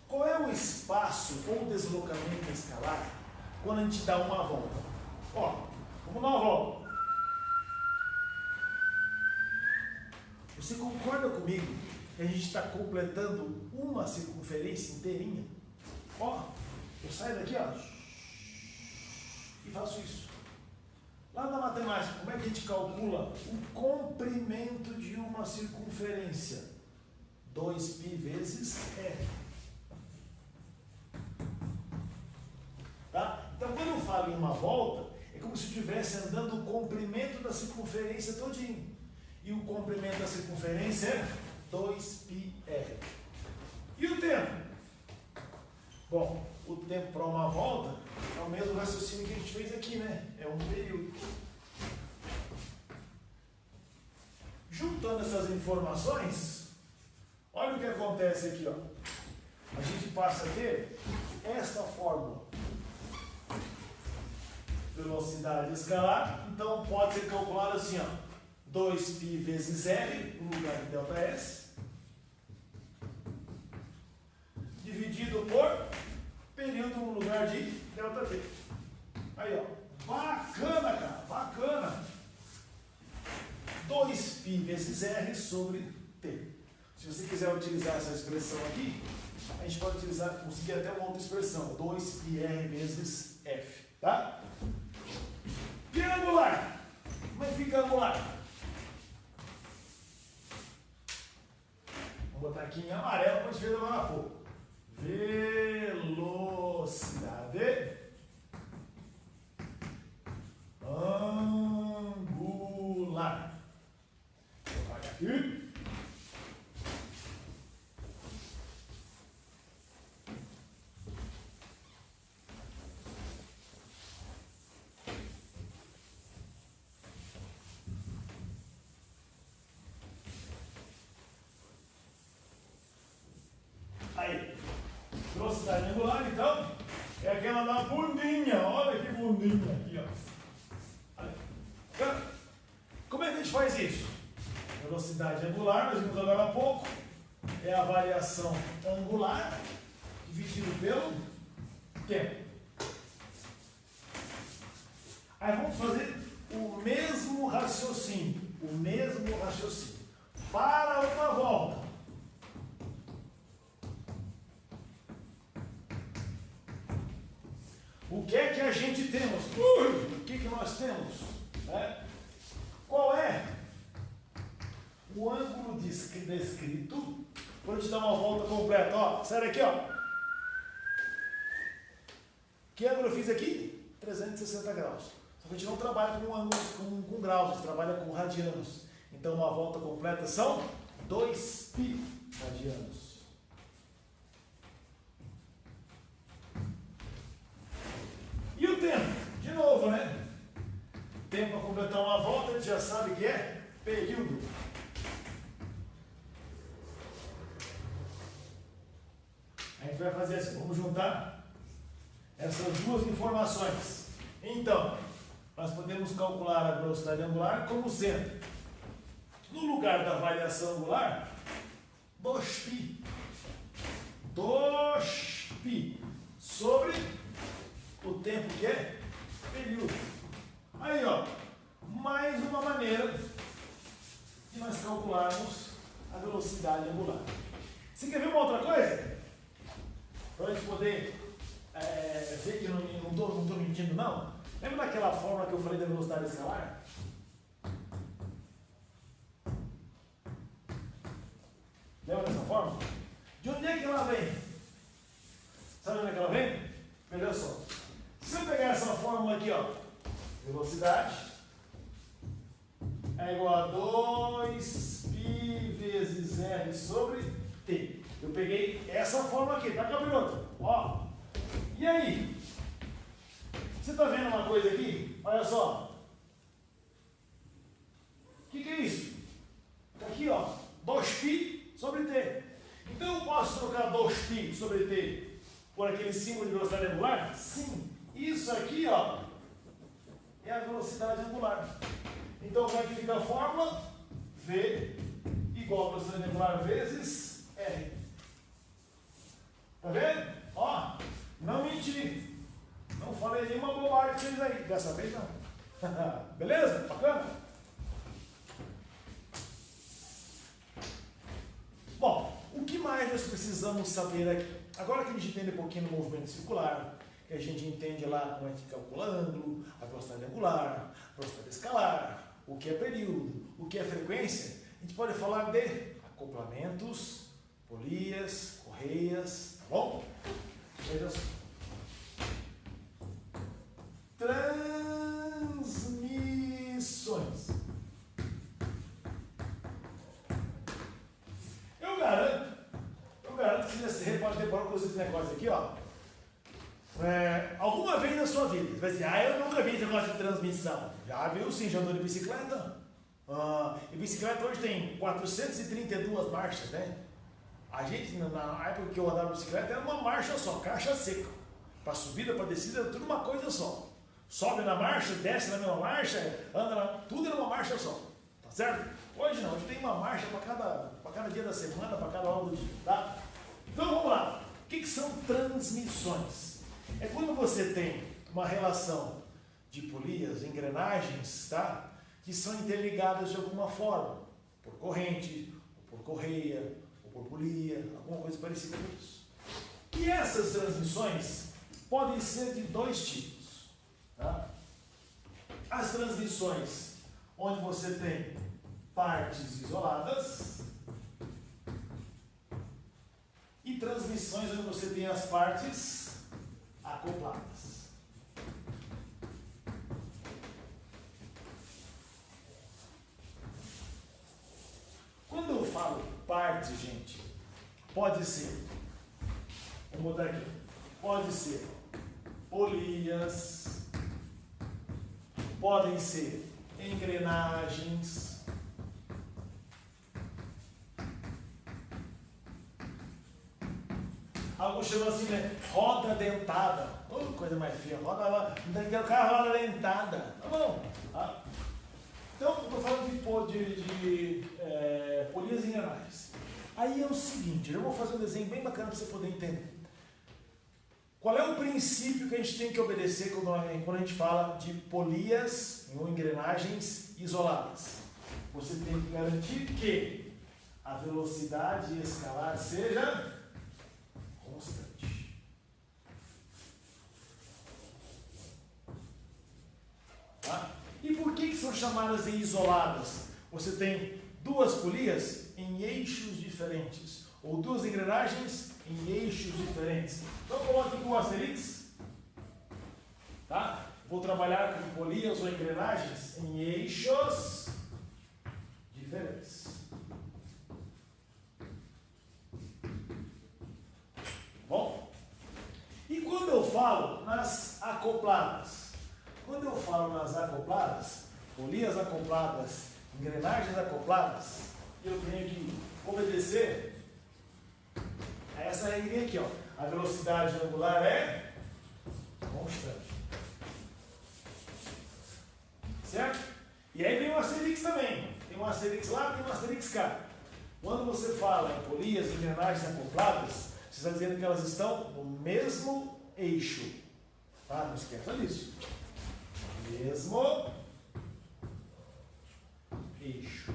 Qual é o espaço ou deslocamento escalar quando a gente dá uma volta? Ó, vamos dar uma volta. Você concorda comigo que a gente está completando uma circunferência inteirinha? Ó, eu saio daqui, ó, e faço isso. Lá na matemática, como é que a gente calcula o comprimento de uma circunferência? 2π vezes R. Tá? Então, quando eu falo em uma volta, é como se eu estivesse andando o comprimento da circunferência todinho. E o comprimento da circunferência é 2πr. E o tempo? Bom, o tempo para uma volta é o mesmo raciocínio que a gente fez aqui, né? É um período. Juntando essas informações, olha o que acontece aqui, ó. A gente passa a ter esta fórmula. Velocidade escalar, então pode ser calculado assim, ó. 2π vezes L, no lugar de delta S, dividido por período no lugar de delta T. Aí, ó. Bacana, cara. Bacana. 2π vezes R sobre T. Se você quiser utilizar essa expressão aqui, a gente pode utilizar, conseguir até uma outra expressão. 2πr vezes F. Tá? E angular? Como é que fica angular? Vou botar aqui em amarelo, como a gente fez agora há pouco. Velocidade angular. Vou apagar aqui. Aí, velocidade angular, então, é aquela da bundinha. Olha que bundinha aqui, ó. Olha. Como é que a gente faz isso? Velocidade angular, nós vimos agora há pouco, é a variação angular, que dividido pelo tempo. Aí vamos fazer o mesmo raciocínio. O mesmo raciocínio. Para uma volta. O que é que a gente temos? O que nós temos? Qual é o ângulo descrito quando a gente dá uma volta completa? Ó, sai daqui, ó. Que ângulo eu fiz aqui? 360 graus. Só que a gente não trabalha com ângulos com graus, a gente trabalha com radianos. Então uma volta completa são 2π radianos. E o tempo? De novo, né? Tempo para completar uma volta, a gente já sabe que é período. A gente vai fazer assim, vamos juntar essas duas informações. Então, nós podemos calcular a velocidade angular como sendo, no lugar da variação angular, 2π. 2π sobre o tempo que é período. Aí, ó, mais uma maneira de nós calcularmos a velocidade angular. Você quer ver uma outra coisa? Para a gente poder ver que eu não estou mentindo, não? Lembra daquela fórmula que eu falei da velocidade escalar? Lembra dessa fórmula? De onde é que ela vem? Sabe onde é que ela vem? Olha só. Se eu pegar essa fórmula aqui, ó, velocidade é igual a 2π vezes R sobre T. Eu peguei essa fórmula aqui, tá, capiroto? Ó. E aí? Você está vendo uma coisa aqui? Olha só. O que é isso? Está aqui, ó. 2π sobre T. Então eu posso trocar 2π sobre T por aquele símbolo de velocidade angular? Sim. Isso aqui, ó, é a velocidade angular. Então como é que fica a fórmula? V igual a velocidade angular vezes R. Tá vendo? Ó, não menti. Não falei nenhuma bobagem pra vocês aí. Dessa vez não. Beleza? Bacana? Bom, o que mais nós precisamos saber aqui? Agora que a gente entende um pouquinho do movimento circular, que a gente entende lá como é que calcula ângulo, a velocidade angular, a velocidade escalar, o que é período, o que é frequência, a gente pode falar de acoplamentos, polias, correias, tá bom? Veja só. Transmissões. Eu garanto que você pode decorar com esse negócio aqui, ó. Alguma vez na sua vida, você vai dizer, eu nunca vi esse negócio de transmissão. Já viu sim, já andou de bicicleta? E bicicleta hoje tem 432 marchas, né? A gente, na época que eu andava de bicicleta, era uma marcha só, caixa seca. Para subida, para descida, era tudo uma coisa só. Sobe na marcha, desce na mesma marcha, tudo era uma marcha só. Tá certo? Hoje não, hoje tem uma marcha para cada dia da semana, para cada hora do dia, tá? Então vamos lá. O que são transmissões? É quando você tem uma relação de polias, engrenagens, tá? Que são interligadas de alguma forma, por corrente, ou por correia, ou por polia, alguma coisa parecida com isso. E essas transmissões podem ser de dois tipos. Tá? As transmissões onde você tem partes isoladas e transmissões onde você tem as partes acopladas. Quando eu falo parte, gente, pode ser, vamos botar aqui, pode ser polias, podem ser engrenagens, alguns chamam assim, né? Roda dentada. Coisa mais feia. Não quero carro roda dentada. Tá bom. Tá? Então, eu estou falando de polias e engrenagens. Aí é o seguinte, eu vou fazer um desenho bem bacana para você poder entender. Qual é o princípio que a gente tem que obedecer quando a gente fala de polias ou engrenagens isoladas? Você tem que garantir que a velocidade escalar seja constante. Tá? E por que são chamadas de isoladas? Você tem duas polias em eixos diferentes, ou duas engrenagens em eixos diferentes. Então coloque aqui o asterisco, tá? Vou trabalhar com polias ou engrenagens em eixos diferentes. Bom? E quando eu falo nas acopladas? Quando eu falo nas acopladas, polias acopladas, engrenagens acopladas, eu tenho que obedecer a essa regrinha aqui, ó. A velocidade angular é constante. Certo? E aí vem o asterisco também. Tem um asterisco lá, tem um asterisco cá. Quando você fala em polias e engrenagens acopladas, você está dizendo que elas estão no mesmo eixo. Tá? Não esqueça disso. Mesmo eixo.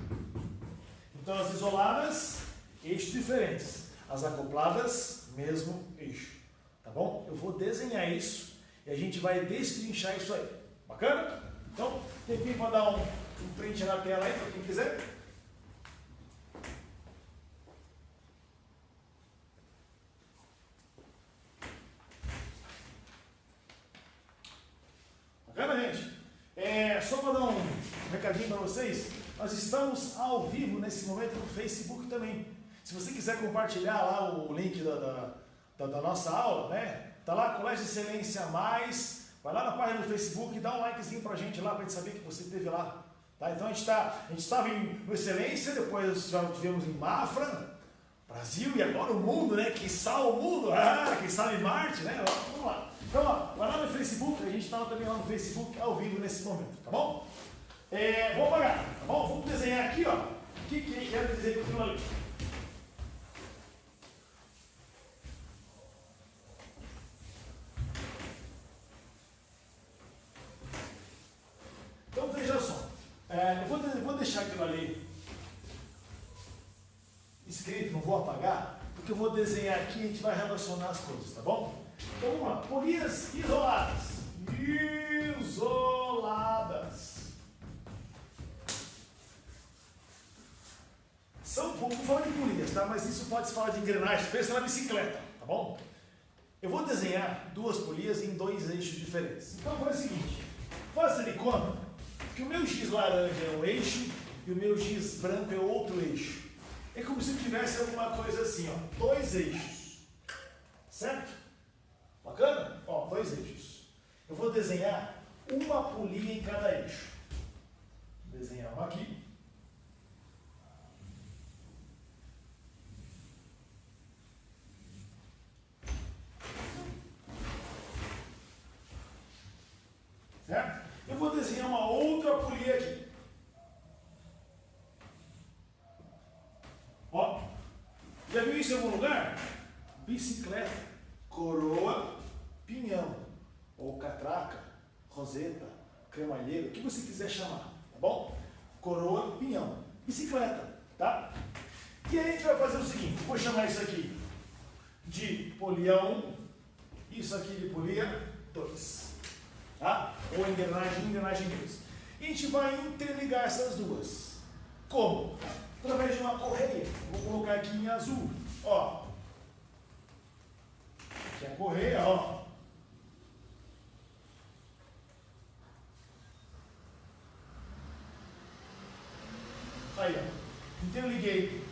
Então as isoladas, eixos diferentes. As acopladas, mesmo eixo. Tá bom? Eu vou desenhar isso e a gente vai destrinchar isso aí. Bacana? Então, tempinho para dar um print na tela aí, para quem quiser. Bacana, gente? Só para dar um recadinho para vocês, nós estamos ao vivo nesse momento no Facebook também. Se você quiser compartilhar lá o link da nossa aula, né? Tá lá, Colégio Excelência Mais. Vai lá na página do Facebook e dá um likezinho pra gente lá, pra gente saber que você esteve lá. Tá? Então a gente estava no Excelência, depois já tivemos em Mafra, Brasil e agora o mundo, né? Quem sabe o mundo, quem sabe Marte, né? Vamos lá. Então, ó, vai lá no Facebook, a gente estava também lá no Facebook ao vivo nesse momento, tá bom? Vamos apagar, tá bom? Vamos desenhar aqui, ó. O que quer dizer com aquilo ali? Então veja só, eu vou deixar aquilo ali escrito, não vou apagar, porque eu vou desenhar aqui e a gente vai relacionar as coisas, tá bom? Então vamos lá, polias isoladas. Isoladas. Vou falar de polias, tá? Mas isso pode se falar de engrenagem, pensa na bicicleta, tá bom? Eu vou desenhar duas polias em dois eixos diferentes. Então faz o seguinte, faça de conta que o meu giz laranja é um eixo e o meu giz branco é outro eixo. É como se tivesse alguma coisa assim, ó, dois eixos. Certo? Bacana? Ó, dois eixos. Eu vou desenhar uma polia em cada eixo. Vou desenhar uma aqui. Certo? Eu vou desenhar uma outra polia aqui. Ó, já viu isso em algum lugar? Bicicleta, coroa, pinhão, ou catraca, roseta, cremalheiro, o que você quiser chamar, tá bom? Coroa, pinhão, bicicleta, tá? E aí a gente vai fazer o seguinte, vou chamar isso aqui de polia 1, isso aqui de polia 2. Tá? Ou engrenagem 2. E a gente vai interligar essas duas. Como? Através de uma correia. Vou colocar aqui em azul. Ó. Aqui é a correia, ó. Aí, ó. Interliguei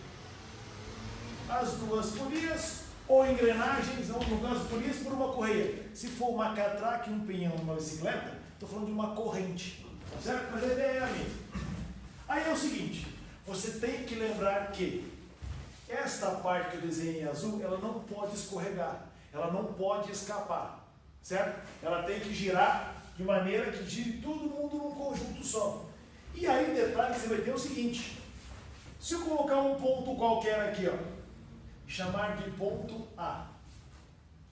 as duas polias ou engrenagens, ou no caso polias, por uma correia. Se for uma catraca e um pinhão numa bicicleta, estou falando de uma corrente. Tá certo? Mas a ideia é a mesma. Aí é o seguinte, você tem que lembrar que esta parte que eu desenhei em azul, ela não pode escorregar, ela não pode escapar, certo? Ela tem que girar de maneira que gire todo mundo num conjunto só. E aí o detalhe que você vai ter é o seguinte, se eu colocar um ponto qualquer aqui, ó, chamar de ponto A,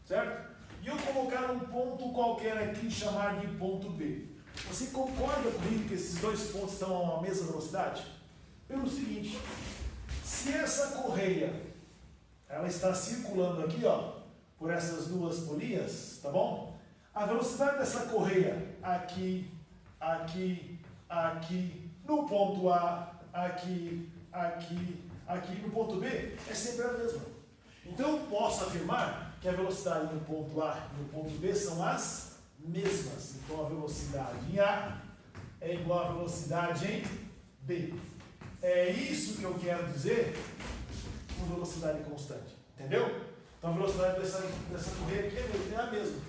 certo? e eu colocar um ponto qualquer aqui e chamar de ponto B. Você concorda comigo que esses dois pontos estão à mesma velocidade? Pelo seguinte, se essa correia ela está circulando aqui, ó, por essas duas polias, tá bom? A velocidade dessa correia aqui, aqui, aqui, no ponto A, aqui, aqui, aqui, no ponto B, é sempre a mesma. Então eu posso afirmar que a velocidade no ponto A e no ponto B são as mesmas. Então a velocidade em A é igual à velocidade em B. É isso que eu quero dizer com velocidade constante. Entendeu? Então a velocidade dessa correia aqui é a mesma.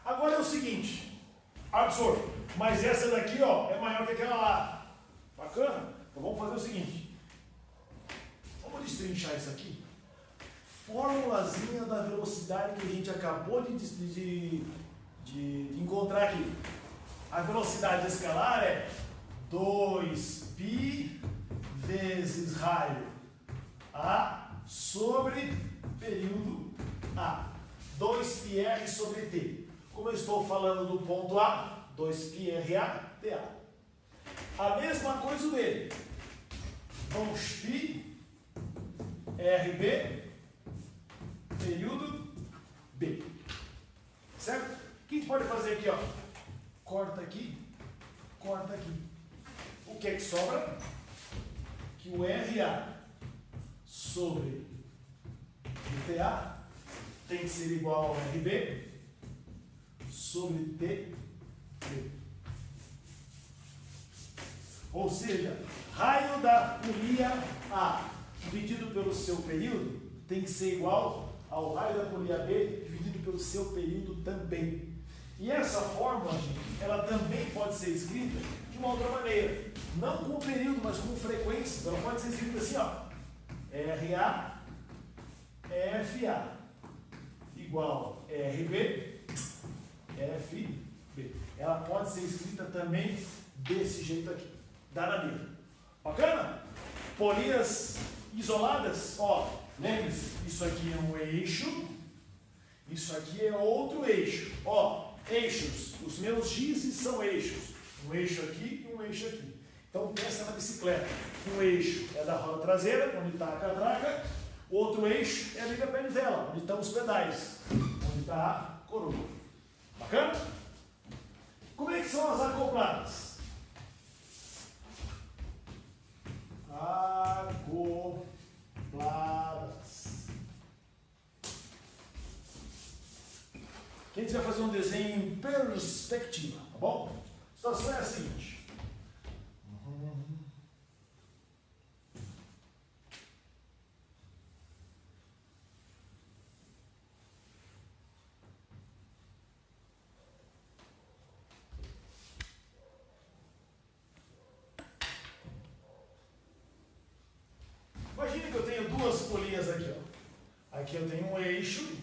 Agora é o seguinte, absorve, mas essa daqui, ó, é maior que aquela lá. Bacana? Então vamos fazer o seguinte. Vamos destrinchar isso aqui. Formulazinha da velocidade que a gente acabou de encontrar aqui. A velocidade escalar é 2π vezes raio A sobre período A. 2πr sobre t. Como eu estou falando do ponto A, 2πRA, dA. A mesma coisa dele. 2π RB, período B. Certo? O que a gente pode fazer aqui, ó? Corta aqui, corta aqui. O que é que sobra? Que o RA sobre o TA tem que ser igual ao RB sobre TB. Ou seja, raio da polia A dividido pelo seu período tem que ser igual ao raio da polia B dividido pelo seu período também. E essa fórmula, gente, ela também pode ser escrita de uma outra maneira. Não com período, mas com frequência. Ela pode ser escrita assim, ó. RA, FA igual RB, FB. Ela pode ser escrita também desse jeito aqui. Dá na mesma. Bacana? Polias isoladas, ó. Lembre-se, isso aqui é um eixo. Isso aqui é outro eixo. Ó, eixos. Os meus gizes são eixos. Um eixo aqui e um eixo aqui. Então pensa na bicicleta. Um eixo é da roda traseira, onde está a catraca. Outro eixo é ali da manivela, onde estão os pedais. Onde está a coroa. Bacana? Como é que são as acopladas? Acopladas. Aqui a gente vai fazer um desenho em perspectiva, tá bom? A situação é a seguinte. Imagine que eu tenho duas polias aqui, ó. Aqui eu tenho um eixo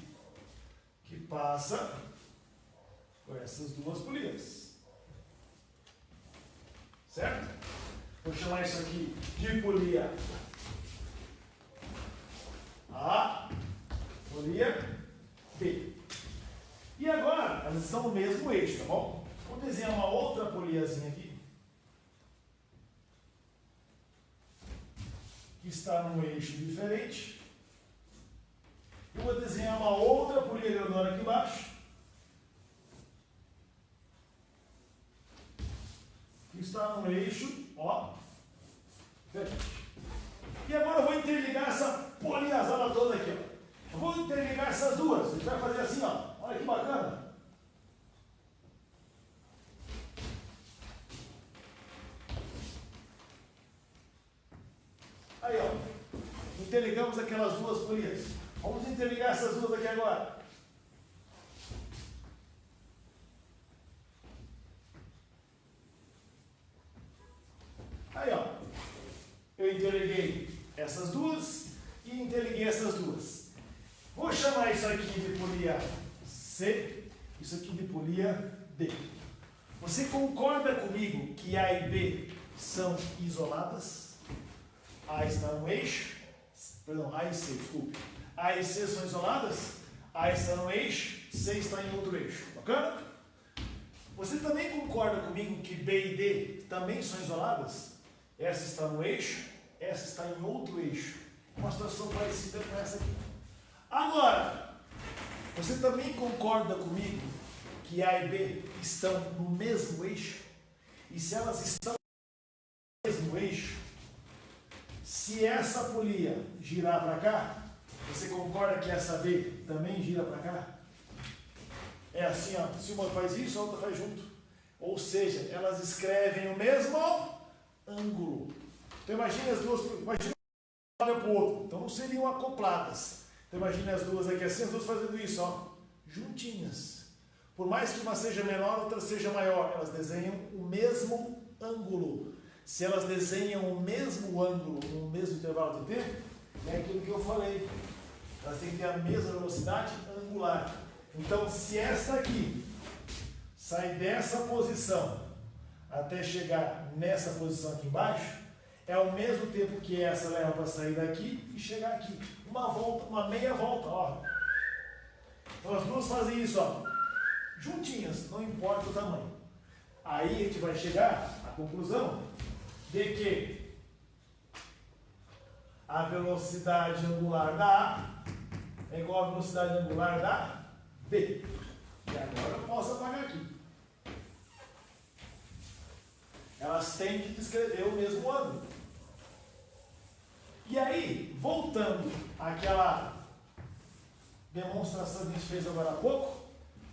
que passa por essas duas polias. Certo? Vou chamar isso aqui de polia A, polia B. E agora, elas estão no mesmo eixo, tá bom? Vou desenhar uma outra poliazinha aqui. Que está num eixo diferente. Eu vou desenhar uma outra polia Leonora aqui embaixo. Que está num eixo, ó, diferente. E agora eu vou interligar essa poliazada toda aqui, ó. Eu vou interligar essas duas. A gente vai fazer assim, ó. Olha que bacana. Aí, ó. Interligamos aquelas duas polias. Vamos interligar essas duas aqui agora. Aí, ó. Eu interliguei essas duas e interliguei essas duas. Vou chamar isso aqui de polia C, isso aqui de polia D. Você concorda comigo que A e B são isoladas? A está no eixo, perdão, A e C, desculpe. A e C são isoladas? A está no eixo, C está em outro eixo. Bacana? Você também concorda comigo que B e D também são isoladas? Essa está no eixo, essa está em outro eixo. Uma situação parecida com essa aqui. Agora, você também concorda comigo que A e B estão no mesmo eixo? E se elas estão no mesmo eixo, se essa polia girar para cá, você concorda que essa B também gira para cá? É assim, ó, se uma faz isso, a outra faz junto. Ou seja, elas escrevem o mesmo ângulo. Então imagine as duas, imagine um olha para o outro. Então não seriam acopladas. Então imagine as duas aqui assim, as duas fazendo isso, ó, juntinhas. Por mais que uma seja menor, a outra seja maior, elas desenham o mesmo ângulo. Se elas desenham o mesmo ângulo no mesmo intervalo de tempo, é aquilo que eu falei. Elas têm que ter a mesma velocidade angular. Então, se essa aqui sai dessa posição até chegar nessa posição aqui embaixo, é o mesmo tempo que essa leva para sair daqui e chegar aqui. Uma volta, uma meia volta, ó. Então as duas fazem isso, ó, juntinhas, não importa o tamanho. Aí a gente vai chegar à conclusão de que a velocidade angular da A é igual à velocidade angular da B. E agora eu posso apagar aqui. Elas têm que descrever o mesmo ângulo. E aí, voltando àquela demonstração que a gente fez agora há pouco,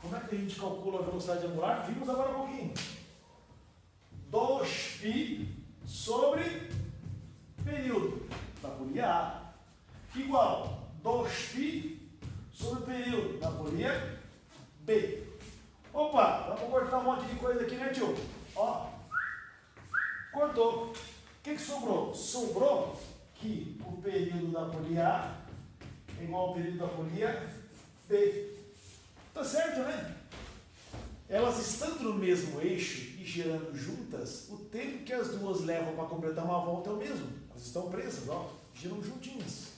como é que a gente calcula a velocidade angular? Vimos agora um pouquinho. 2π sobre período da polia A igual 2π sobre período da polia B. Opa, vamos cortar um monte de coisa aqui, né, tio? Ó, cortou. O que sobrou? Sobrou que o período da polia A é igual ao período da polia B. Tá certo, né? Elas estando no mesmo eixo e girando juntas, o tempo que as duas levam para completar uma volta é o mesmo. Elas estão presas, ó, giram juntinhas.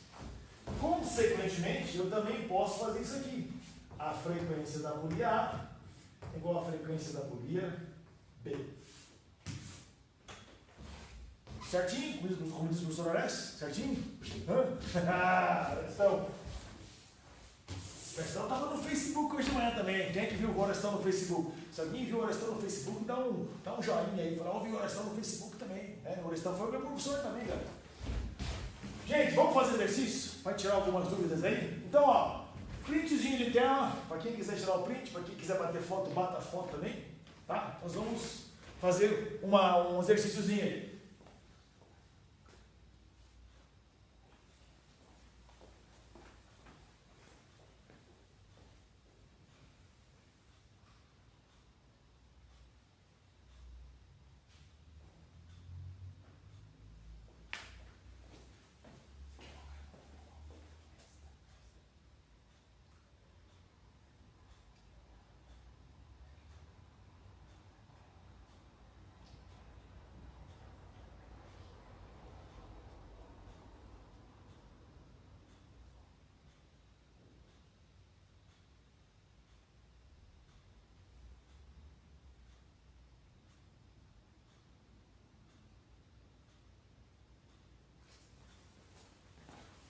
Consequentemente, eu também posso fazer isso aqui. A frequência da polia A é igual à frequência da polia B. Certinho? Como diz o professor Orestes? Certinho? Então, o Orestão estava no Facebook hoje de manhã também. Quem é que viu o Orestão no Facebook? Se alguém viu o Orestão no Facebook, dá um joinha aí. Fala, ó, vi o Orestão no Facebook também. O Orestão foi meu professor também, galera. Gente, vamos fazer exercício para tirar algumas dúvidas aí? Então, ó, printzinho de tela, para quem quiser tirar o print, para quem quiser bater foto, bata a foto também, tá? Nós vamos fazer um exercíciozinho aí.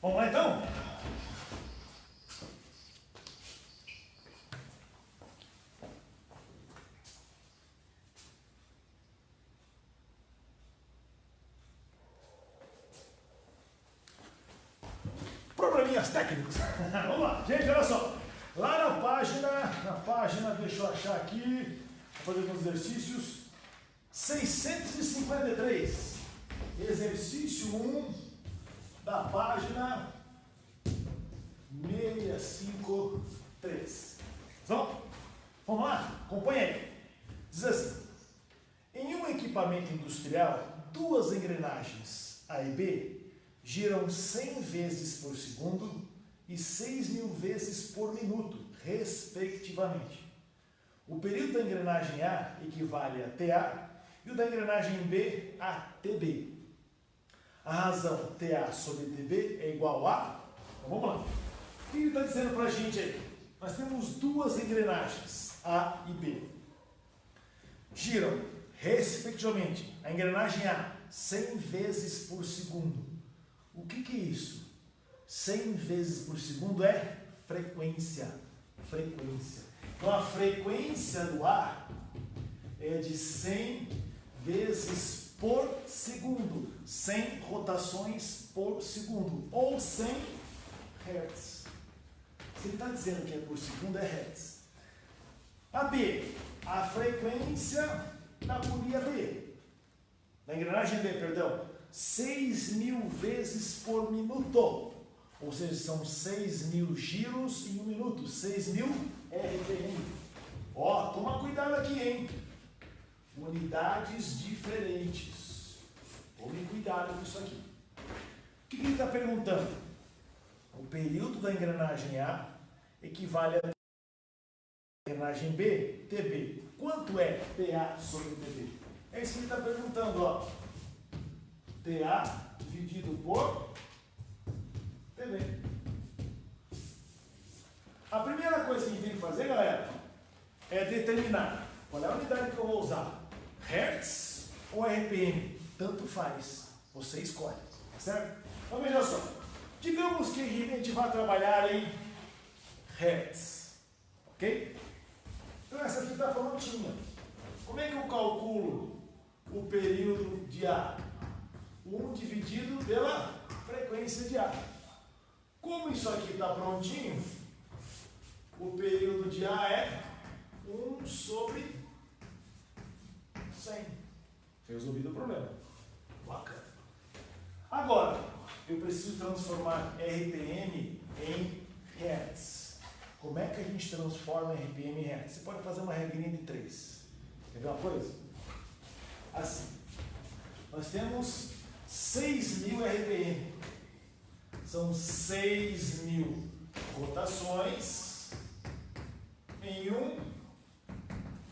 Vamos lá então? Probleminhas técnicos. Vamos lá, gente, olha só. Lá na página, deixa eu achar aqui, vou fazer alguns exercícios. 653. Exercício 1 da página 653. Então, vamos lá? Acompanha aí. Diz assim: em um equipamento industrial, duas engrenagens A e B giram 100 vezes por segundo e 6.000 vezes por minuto, respectivamente. O período da engrenagem A equivale a TA e o da engrenagem B a TB. A razão TA sobre TB é igual a... Então vamos lá. O que ele está dizendo para a gente aí? nós temos duas engrenagens, A e B. Giram, respectivamente, a engrenagem A, 100 vezes por segundo. O que é isso? 100 vezes por segundo é frequência. Frequência. Então, a frequência do A é de 100 vezes por segundo. 100 rotações por segundo. Ou 100 Hz. Se ele está dizendo que é por segundo, é Hz. A B, a frequência da polia B. Da engrenagem B, perdão. 6.000 vezes por minuto. Ou seja, são 6.000 giros em um minuto. 6.000 RPM. Ó, toma cuidado aqui, hein? Unidades diferentes. Tome cuidado com isso aqui. O que ele está perguntando? O período da engrenagem A equivale a engrenagem B, TB. Quanto é PA sobre TB? É isso que ele está perguntando, ó. TA dividido por TB. A primeira coisa que a gente tem que fazer, galera, é determinar qual é a unidade que eu vou usar. Hertz ou RPM? Tanto faz. Você escolhe, certo? Então veja só. Digamos que a gente vai trabalhar em Hertz. Ok? Então essa aqui está prontinha. Como é que eu calculo o período de A? 1 dividido pela frequência de A. Como isso aqui está prontinho, o período de A é 1 sobre 100. Resolvido o problema. Bacana. Agora, eu preciso transformar RPM em Hertz. Como é que a gente transforma RPM em Hertz? Você pode fazer uma regrinha de 3. Quer ver uma coisa? Assim. Nós temos 6.000 RPM. São 6.000 rotações em um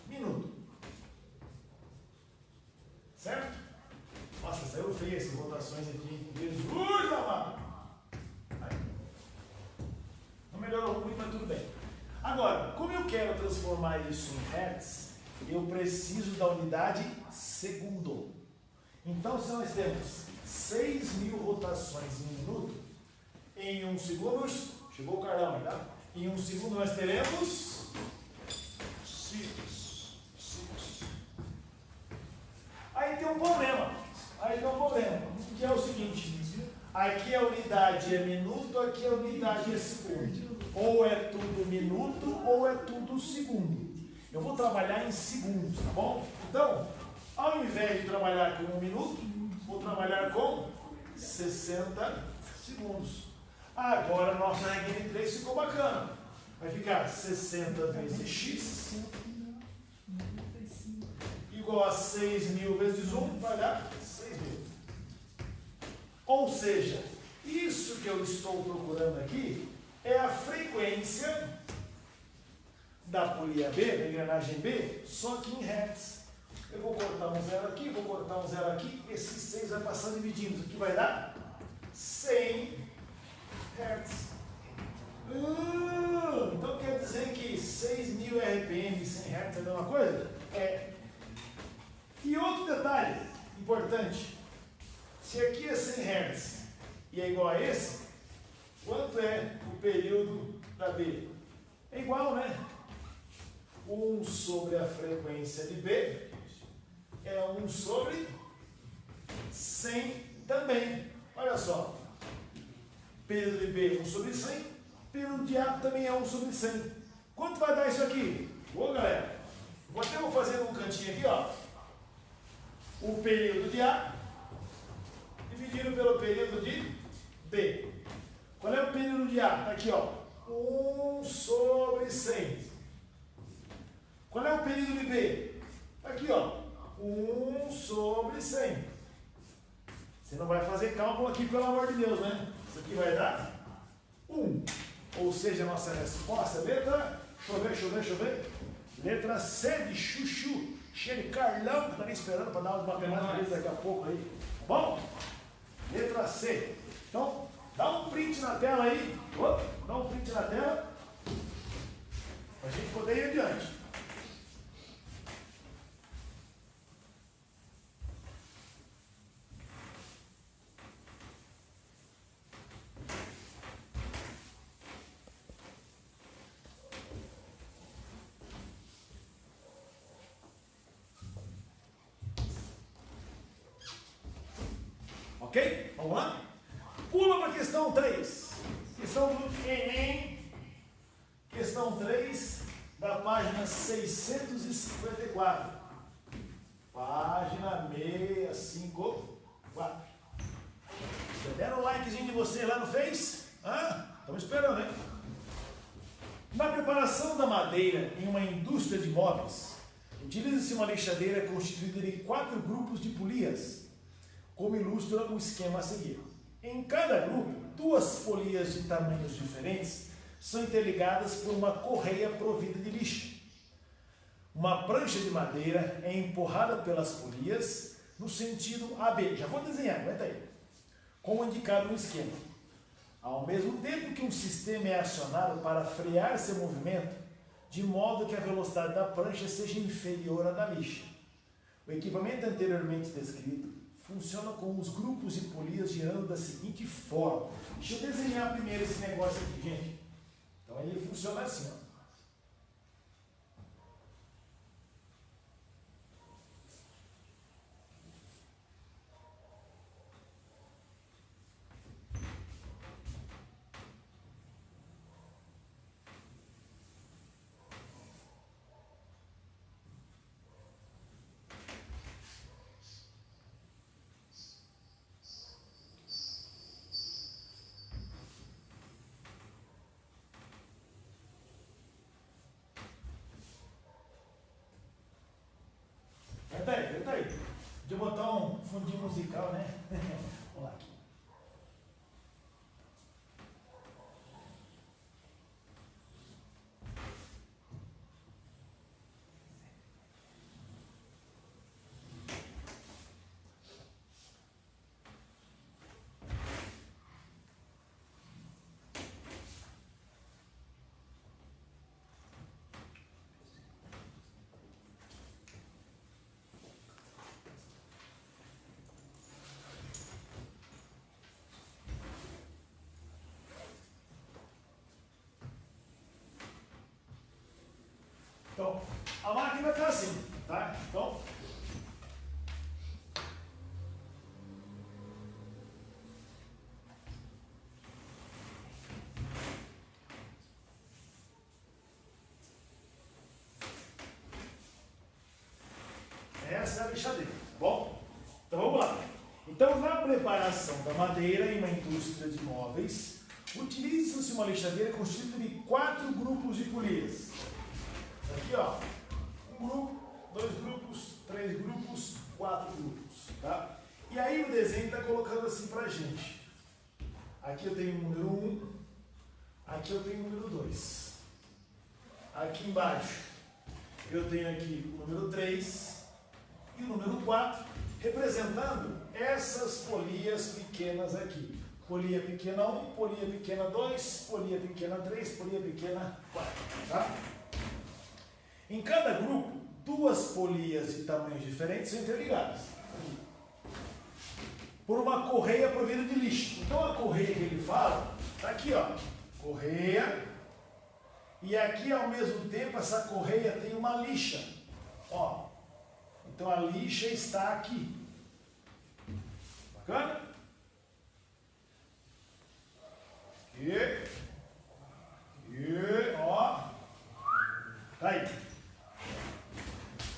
minuto. Certo? Nossa, saiu feio essas rotações aqui. Jesus amado! Não melhorou muito, mas tudo bem. Agora, como eu quero transformar isso em Hertz, eu preciso da unidade segundo. Então, se nós temos 6.000 rotações em um minuto, em um segundo, chegou o Carlão aí, tá? Em um segundo nós teremos 6. Aí tem um problema. Que é o seguinte: aqui a unidade é minuto, aqui a unidade é segundo. Ou é tudo minuto ou é tudo segundo. Eu vou trabalhar em segundos, tá bom? Então, ao invés de trabalhar com 1 minuto, vou trabalhar com 60 segundos. Agora a nossa regra de 3 ficou bacana. Vai ficar 60 vezes x igual a 6.000 vezes 1, vai dar 6.000. Ou seja, isso que eu estou procurando aqui é a frequência da polia B, da engrenagem B, só que em Hertz. Eu vou cortar um zero aqui, vou cortar um zero aqui, esse 6 vai passar dividindo. O que vai dar? 100 Hz. Então quer dizer que 6.000 RPM e 100 Hz é a mesma coisa? É. E outro detalhe importante. Se aqui é 100 Hz e é igual a esse, quanto é o período da B? É igual, né? 1 sobre a frequência de B é 1 sobre 100 também. Olha só. Período de B 1 sobre 100. Período de A também é 1 sobre 100. Quanto vai dar isso aqui? Ô, galera. Vou fazer num cantinho aqui, ó. O período de A dividido pelo período de B. Qual é o período de A? Está aqui, ó. 1 sobre 100. Qual é o período de B? Está aqui, ó. 1 sobre 100. Você não vai fazer cálculo aqui, pelo amor de Deus, né? Isso aqui vai dar 1. Ou seja, a nossa resposta, letra, deixa eu ver. Letra C de chuchu. Cheio de Carlão, que está nem esperando para dar umas matemáticas daqui a pouco aí. Tá bom? Letra C. Então, dá um print na tela aí. Dá um print na tela. Para a gente poder ir adiante. Ok? Vamos lá? Pula para a questão 3. Questão do Enem. Questão 3, da página 654. Página 654. Vocês deram o likezinho de vocês lá no Face? Estamos esperando, hein? Na preparação da madeira em uma indústria de móveis, utiliza-se uma lixadeira constituída de 4 grupos de polias, como ilustra o esquema a seguir. Em cada grupo, 2 polias de tamanhos diferentes são interligadas por uma correia provida de lixa. Uma prancha de madeira é empurrada pelas polias no sentido AB. Já vou desenhar, aguenta aí. Como indicado no esquema. Ao mesmo tempo que um sistema é acionado para frear seu movimento, de modo que a velocidade da prancha seja inferior à da lixa. O equipamento anteriormente descrito funciona com os grupos de polias girando da seguinte forma. Deixa eu desenhar primeiro esse negócio aqui, gente. Então ele funciona assim, ó. Aguenta aí. Deixa eu botar um fundinho musical, né? Vamos lá. Então, a máquina está assim, tá? Então, essa é a lixadeira, tá bom? Então vamos lá. Então, na preparação da madeira em uma indústria de móveis, utiliza-se uma lixadeira constituída de 4 grupos de polias. Aqui, ó, 1 grupo, 2 grupos, 3 grupos, 4 grupos, tá? E aí o desenho está colocando assim pra gente. Aqui eu tenho o número 1, aqui eu tenho o número 2. Aqui embaixo eu tenho aqui o número 3 e o número 4, representando essas polias pequenas aqui. Polia pequena 1, polia pequena 2, polia pequena 3, polia pequena 4, tá? Em cada grupo, 2 polias de tamanhos diferentes são interligadas por uma correia provida de lixa. Então a correia que ele fala, está aqui, ó, correia, e aqui ao mesmo tempo essa correia tem uma lixa, ó. Então a lixa está aqui. Bacana? E ó, tá aí.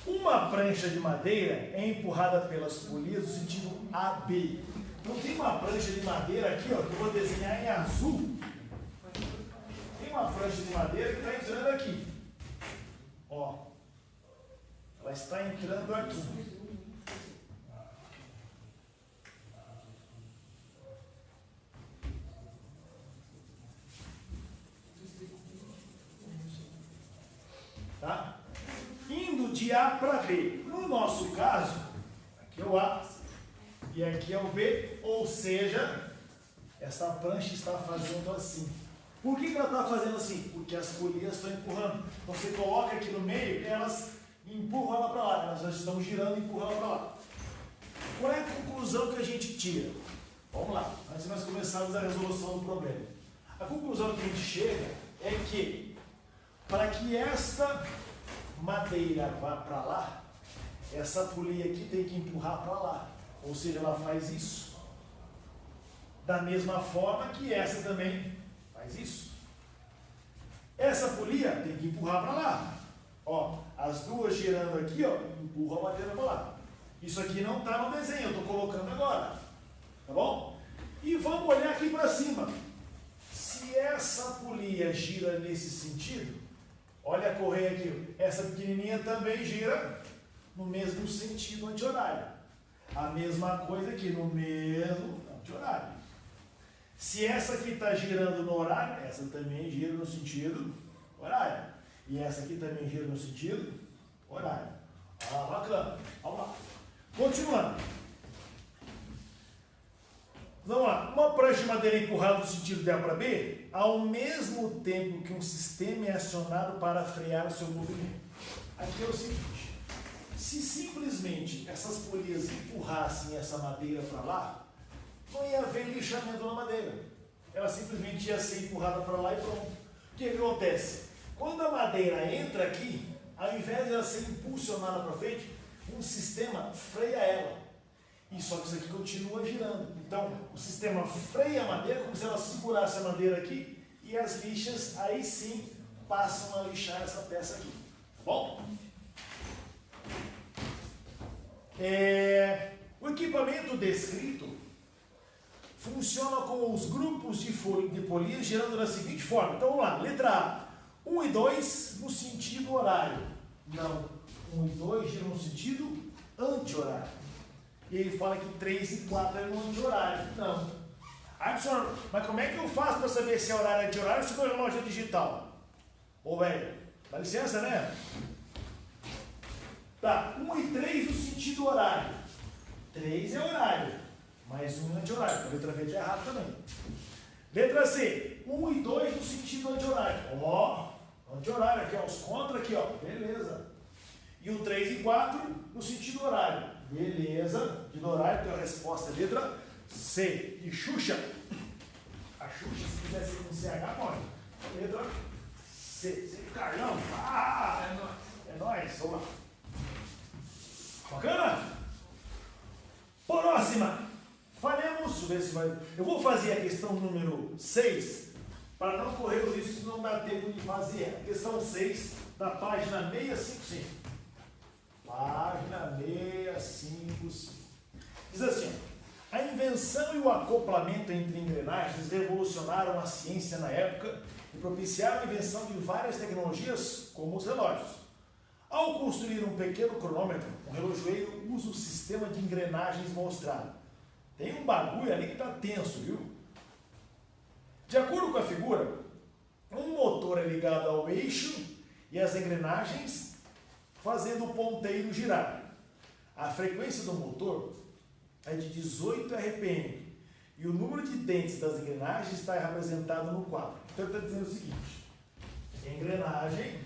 Uma prancha de madeira é empurrada pelas polias no sentido AB. Então tem uma prancha de madeira aqui, ó, que eu vou desenhar em azul. Tem uma prancha de madeira que está entrando aqui. Ó, ela está entrando aqui. Tá? Indo de A para B. No nosso caso, aqui é o A e aqui é o B, ou seja, essa prancha está fazendo assim. Por que ela está fazendo assim? Porque as polias estão empurrando. Então você coloca aqui no meio, elas empurram ela para lá, elas já estão girando e empurram ela para lá. Qual é a conclusão que a gente tira? Vamos lá, antes de nós começarmos a resolução do problema. A conclusão que a gente chega é que, para que esta madeira vá para lá, essa polia aqui tem que empurrar para lá. Ou seja, ela faz isso. Da mesma forma que essa também faz isso. Essa polia tem que empurrar para lá. Ó, as duas girando aqui, ó, empurram a madeira para lá. Isso aqui não está no desenho, eu estou colocando agora. Tá bom? E vamos olhar aqui para cima. Se essa polia gira nesse sentido, olha a correia aqui. Essa pequenininha também gira no mesmo sentido anti-horário. A mesma coisa aqui, no mesmo anti-horário. Se essa aqui está girando no horário, essa também gira no sentido horário. E essa aqui também gira no sentido horário. Ah, bacana. Vamos lá. Continuando. Vamos lá. Uma prancha de madeira empurrada no sentido de A para B, ao mesmo tempo que um sistema é acionado para frear o seu movimento. Aqui é o seguinte. Se simplesmente essas polias empurrassem essa madeira para lá, não ia haver lixamento na madeira. Ela simplesmente ia ser empurrada para lá e pronto. O que acontece? Quando a madeira entra aqui, ao invés de ela ser impulsionada para frente, um sistema freia ela. E só que isso aqui continua girando. Então, o sistema freia a madeira como se ela segurasse a madeira aqui e as lixas aí sim passam a lixar essa peça aqui. Tá bom? O equipamento descrito funciona com os grupos de polias girando da seguinte forma. Então vamos lá, letra A, 1 e 2 no sentido horário. Não, 1 e 2 giram no sentido anti-horário. E ele fala que 3 e 4 é no anti-horário. Não. Aí, senhor, mas como é que eu faço para saber se é horário anti-horário ou se é relógio digital? Ô, velho, dá licença, né? Tá, 1 e 3 no sentido horário. 3 é horário, mais 1 é anti-horário. A letra B está errada também. Letra C, 1 e 2 no sentido anti-horário. Ó, anti-horário aqui, ó, os contra aqui, ó. Beleza. E o 3 e 4 no sentido horário. Beleza. De horário, então a resposta é letra C. E Xuxa. A Xuxa, se quiser ser com CH, pode. Letra C. C de Carlão. Ah, é nóis. É nóis. Vamos lá. Bacana? Próxima. Faremos, deixa eu ver se vai. Eu vou fazer a questão número 6 para não correr o risco de não dar tempo de fazer. A questão 6 da página 655. Página 655. Diz assim: a invenção e o acoplamento entre engrenagens revolucionaram a ciência na época e propiciaram a invenção de várias tecnologias, como os relógios. Ao construir um pequeno cronômetro, um relojoeiro usa o sistema de engrenagens mostrado. Tem um bagulho ali que está tenso, viu? De acordo com a figura, um motor é ligado ao eixo e as engrenagens fazendo o ponteiro girar. A frequência do motor é de 18 RPM e o número de dentes das engrenagens está representado no quadro. Então ele está dizendo o seguinte: engrenagem,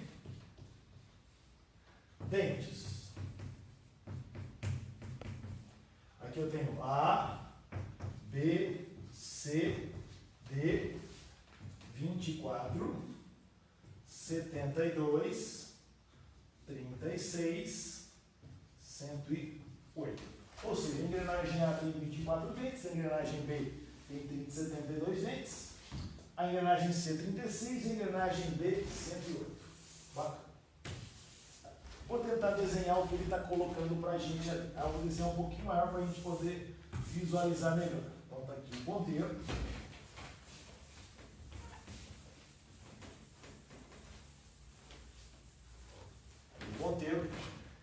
dentes. Aqui eu tenho A, B, C, D, 24, 72, 36, 108. Ou seja, a engrenagem A tem 24 dentes, a engrenagem B tem 72 dentes, a engrenagem C 36 e a engrenagem D 108. Bacana. Vou tentar desenhar o que ele está colocando para a gente. Eu vou desenhar um pouquinho maior para a gente poder visualizar melhor. Então está aqui o ponteiro.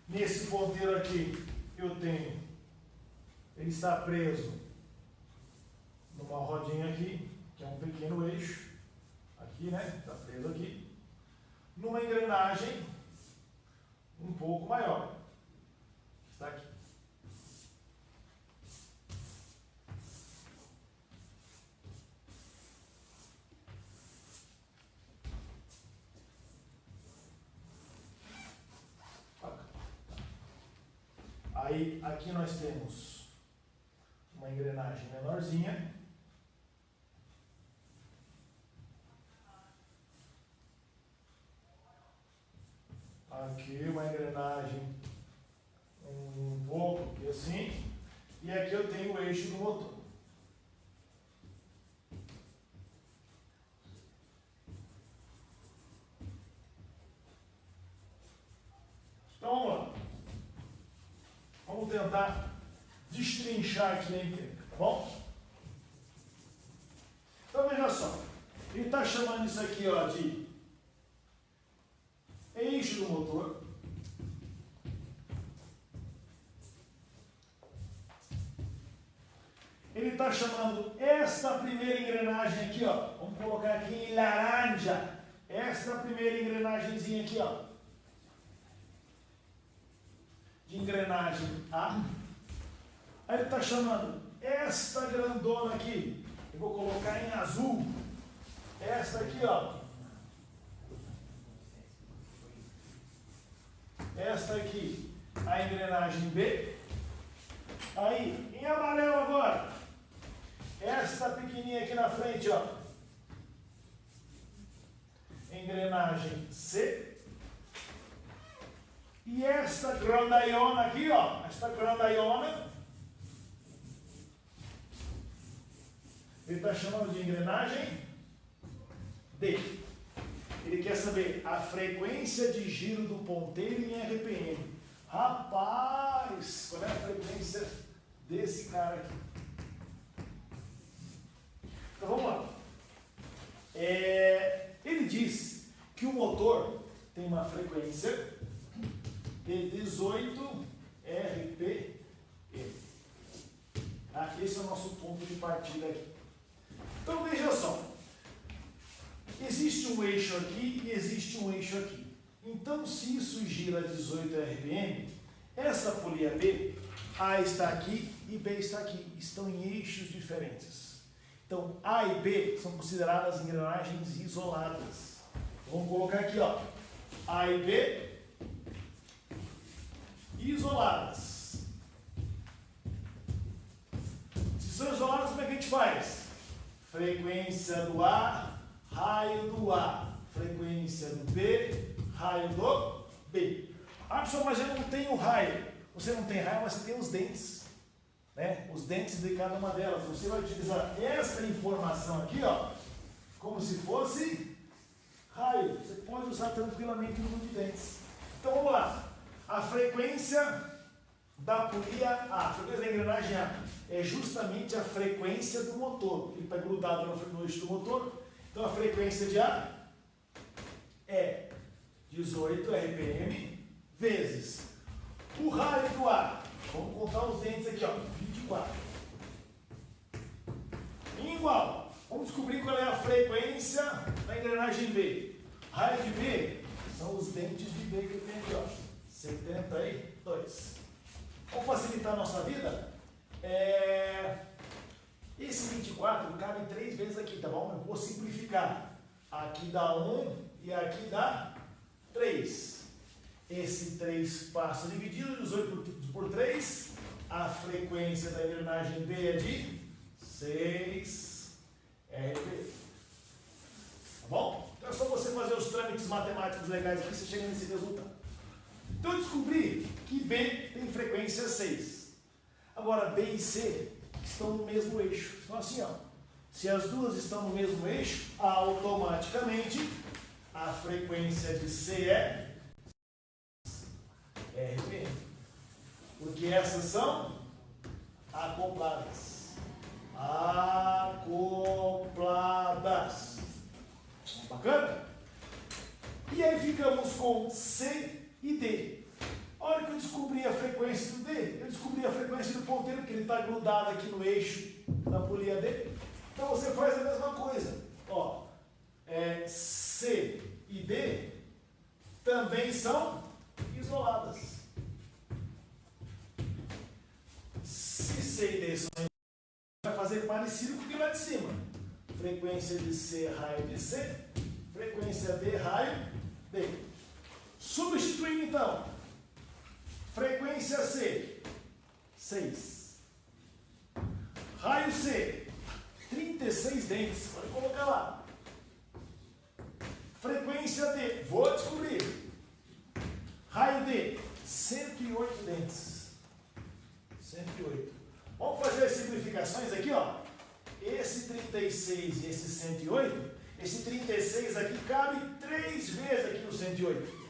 Nesse ponteiro aqui eu tenho, ele está preso numa rodinha aqui, que é um pequeno eixo, aqui, né? Está preso aqui, numa engrenagem um pouco maior, que está aqui. Aí aqui nós temos uma engrenagem menorzinha. Aqui uma engrenagem um pouco aqui assim. E aqui eu tenho o eixo do motor. Então vamos lá. Vamos tentar destrinchar aqui a encrenca, tá bom? Então veja só. Ele está chamando isso aqui, ó, de eixo do motor. Ele está chamando esta primeira engrenagem aqui, ó. Vamos colocar aqui em laranja. Esta primeira engrenagemzinha aqui, ó. De engrenagem A. Aí ele está chamando esta grandona aqui. Eu vou colocar em azul. Esta aqui, ó. Esta aqui, a engrenagem B. Aí, em amarelo agora. Esta pequenininha aqui na frente, ó. Engrenagem C. E esta grandaiona aqui, ó. Esta grandaiona. Ele está chamando de engrenagem D. Ele quer saber a frequência de giro do ponteiro em RPM. Rapaz, qual é a frequência desse cara aqui? Então vamos lá. Ele diz que o motor tem uma frequência de 18 RPM. Esse é o nosso ponto de partida aqui. Então veja só. Existe um eixo aqui e existe um eixo aqui. Então, se isso gira 18 RPM, essa polia B, A está aqui e B está aqui. Estão em eixos diferentes. Então, A e B são consideradas engrenagens isoladas. Vamos colocar aqui, ó. A e B isoladas. Se são isoladas, como é que a gente faz? Frequência do A, raio do A. Frequência do B, raio do B. Ah, pessoal, mas eu não tenho raio. Você não tem raio, mas você tem os dentes. Né? Os dentes de cada uma delas. Você vai utilizar essa informação aqui, ó, como se fosse raio. Você pode usar tranquilamente o número de dentes. Então vamos lá. A frequência da polia A, a frequência da engrenagem A, é justamente a frequência do motor. Ele está grudado no eixo do motor. Então a frequência de A é 18 RPM vezes o raio do A. Vamos contar os dentes aqui, ó, 24. Igual. Vamos descobrir qual é a frequência da engrenagem B. Raio de B são os dentes de B que tem aqui, ó. 72. Vamos facilitar a nossa vida? Esse 24 cabe 3 vezes aqui, tá bom? Eu vou simplificar. Aqui dá 1 e aqui dá 3. Esse 3 passa dividido, 18 por 3. A frequência da engrenagem B é de 6 RPM. Tá bom? Então é só você fazer os trâmites matemáticos legais aqui, você chega nesse resultado. Então eu descobri que B tem frequência 6. Agora B e C estão no mesmo eixo. Então assim, ó, se as duas estão no mesmo eixo, automaticamente a frequência de C é RPM. Porque essas são acopladas. Acopladas. Bacana? E aí ficamos com C e D. A hora que eu descobri a frequência do D, eu descobri a frequência do ponteiro, porque ele está grudado aqui no eixo da polia D. Então você faz a mesma coisa. Ó, C e D também são isoladas. Se C e D são isoladas, vai fazer parecido com o que lá de cima. Frequência de C, raio de C. Frequência D, raio D. Substituindo então. Frequência C 6. Raio C, 36 dentes. Pode colocar lá. Frequência D, vou descobrir. Raio D, 108 dentes. 108. Vamos fazer as simplificações aqui, ó. Esse 36 e esse 108, esse 36 aqui cabe 3 vezes aqui no 108.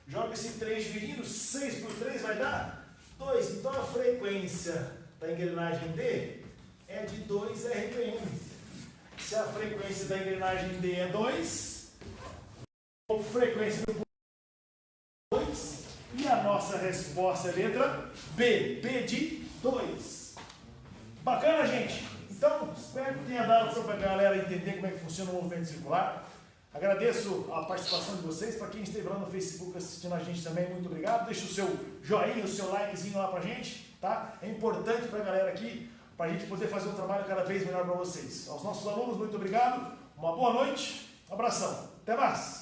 Joga esse 3 dividindo, 6 por 3 vai dar 2. Então a frequência da engrenagem D é de 2 RPM. Se a frequência da engrenagem D é 2, a frequência do 2, e a nossa resposta é letra B, B de 2. Bacana, gente? Então, espero que tenha dado para a galera entender como é que funciona o movimento circular. Agradeço a participação de vocês. Para quem esteve lá no Facebook assistindo a gente também, muito obrigado. Deixa o seu joinha, o seu likezinho lá para a gente, tá? É importante para a galera aqui, para a gente poder fazer um trabalho cada vez melhor para vocês. Aos nossos alunos, muito obrigado. Uma boa noite, um abração. Até mais!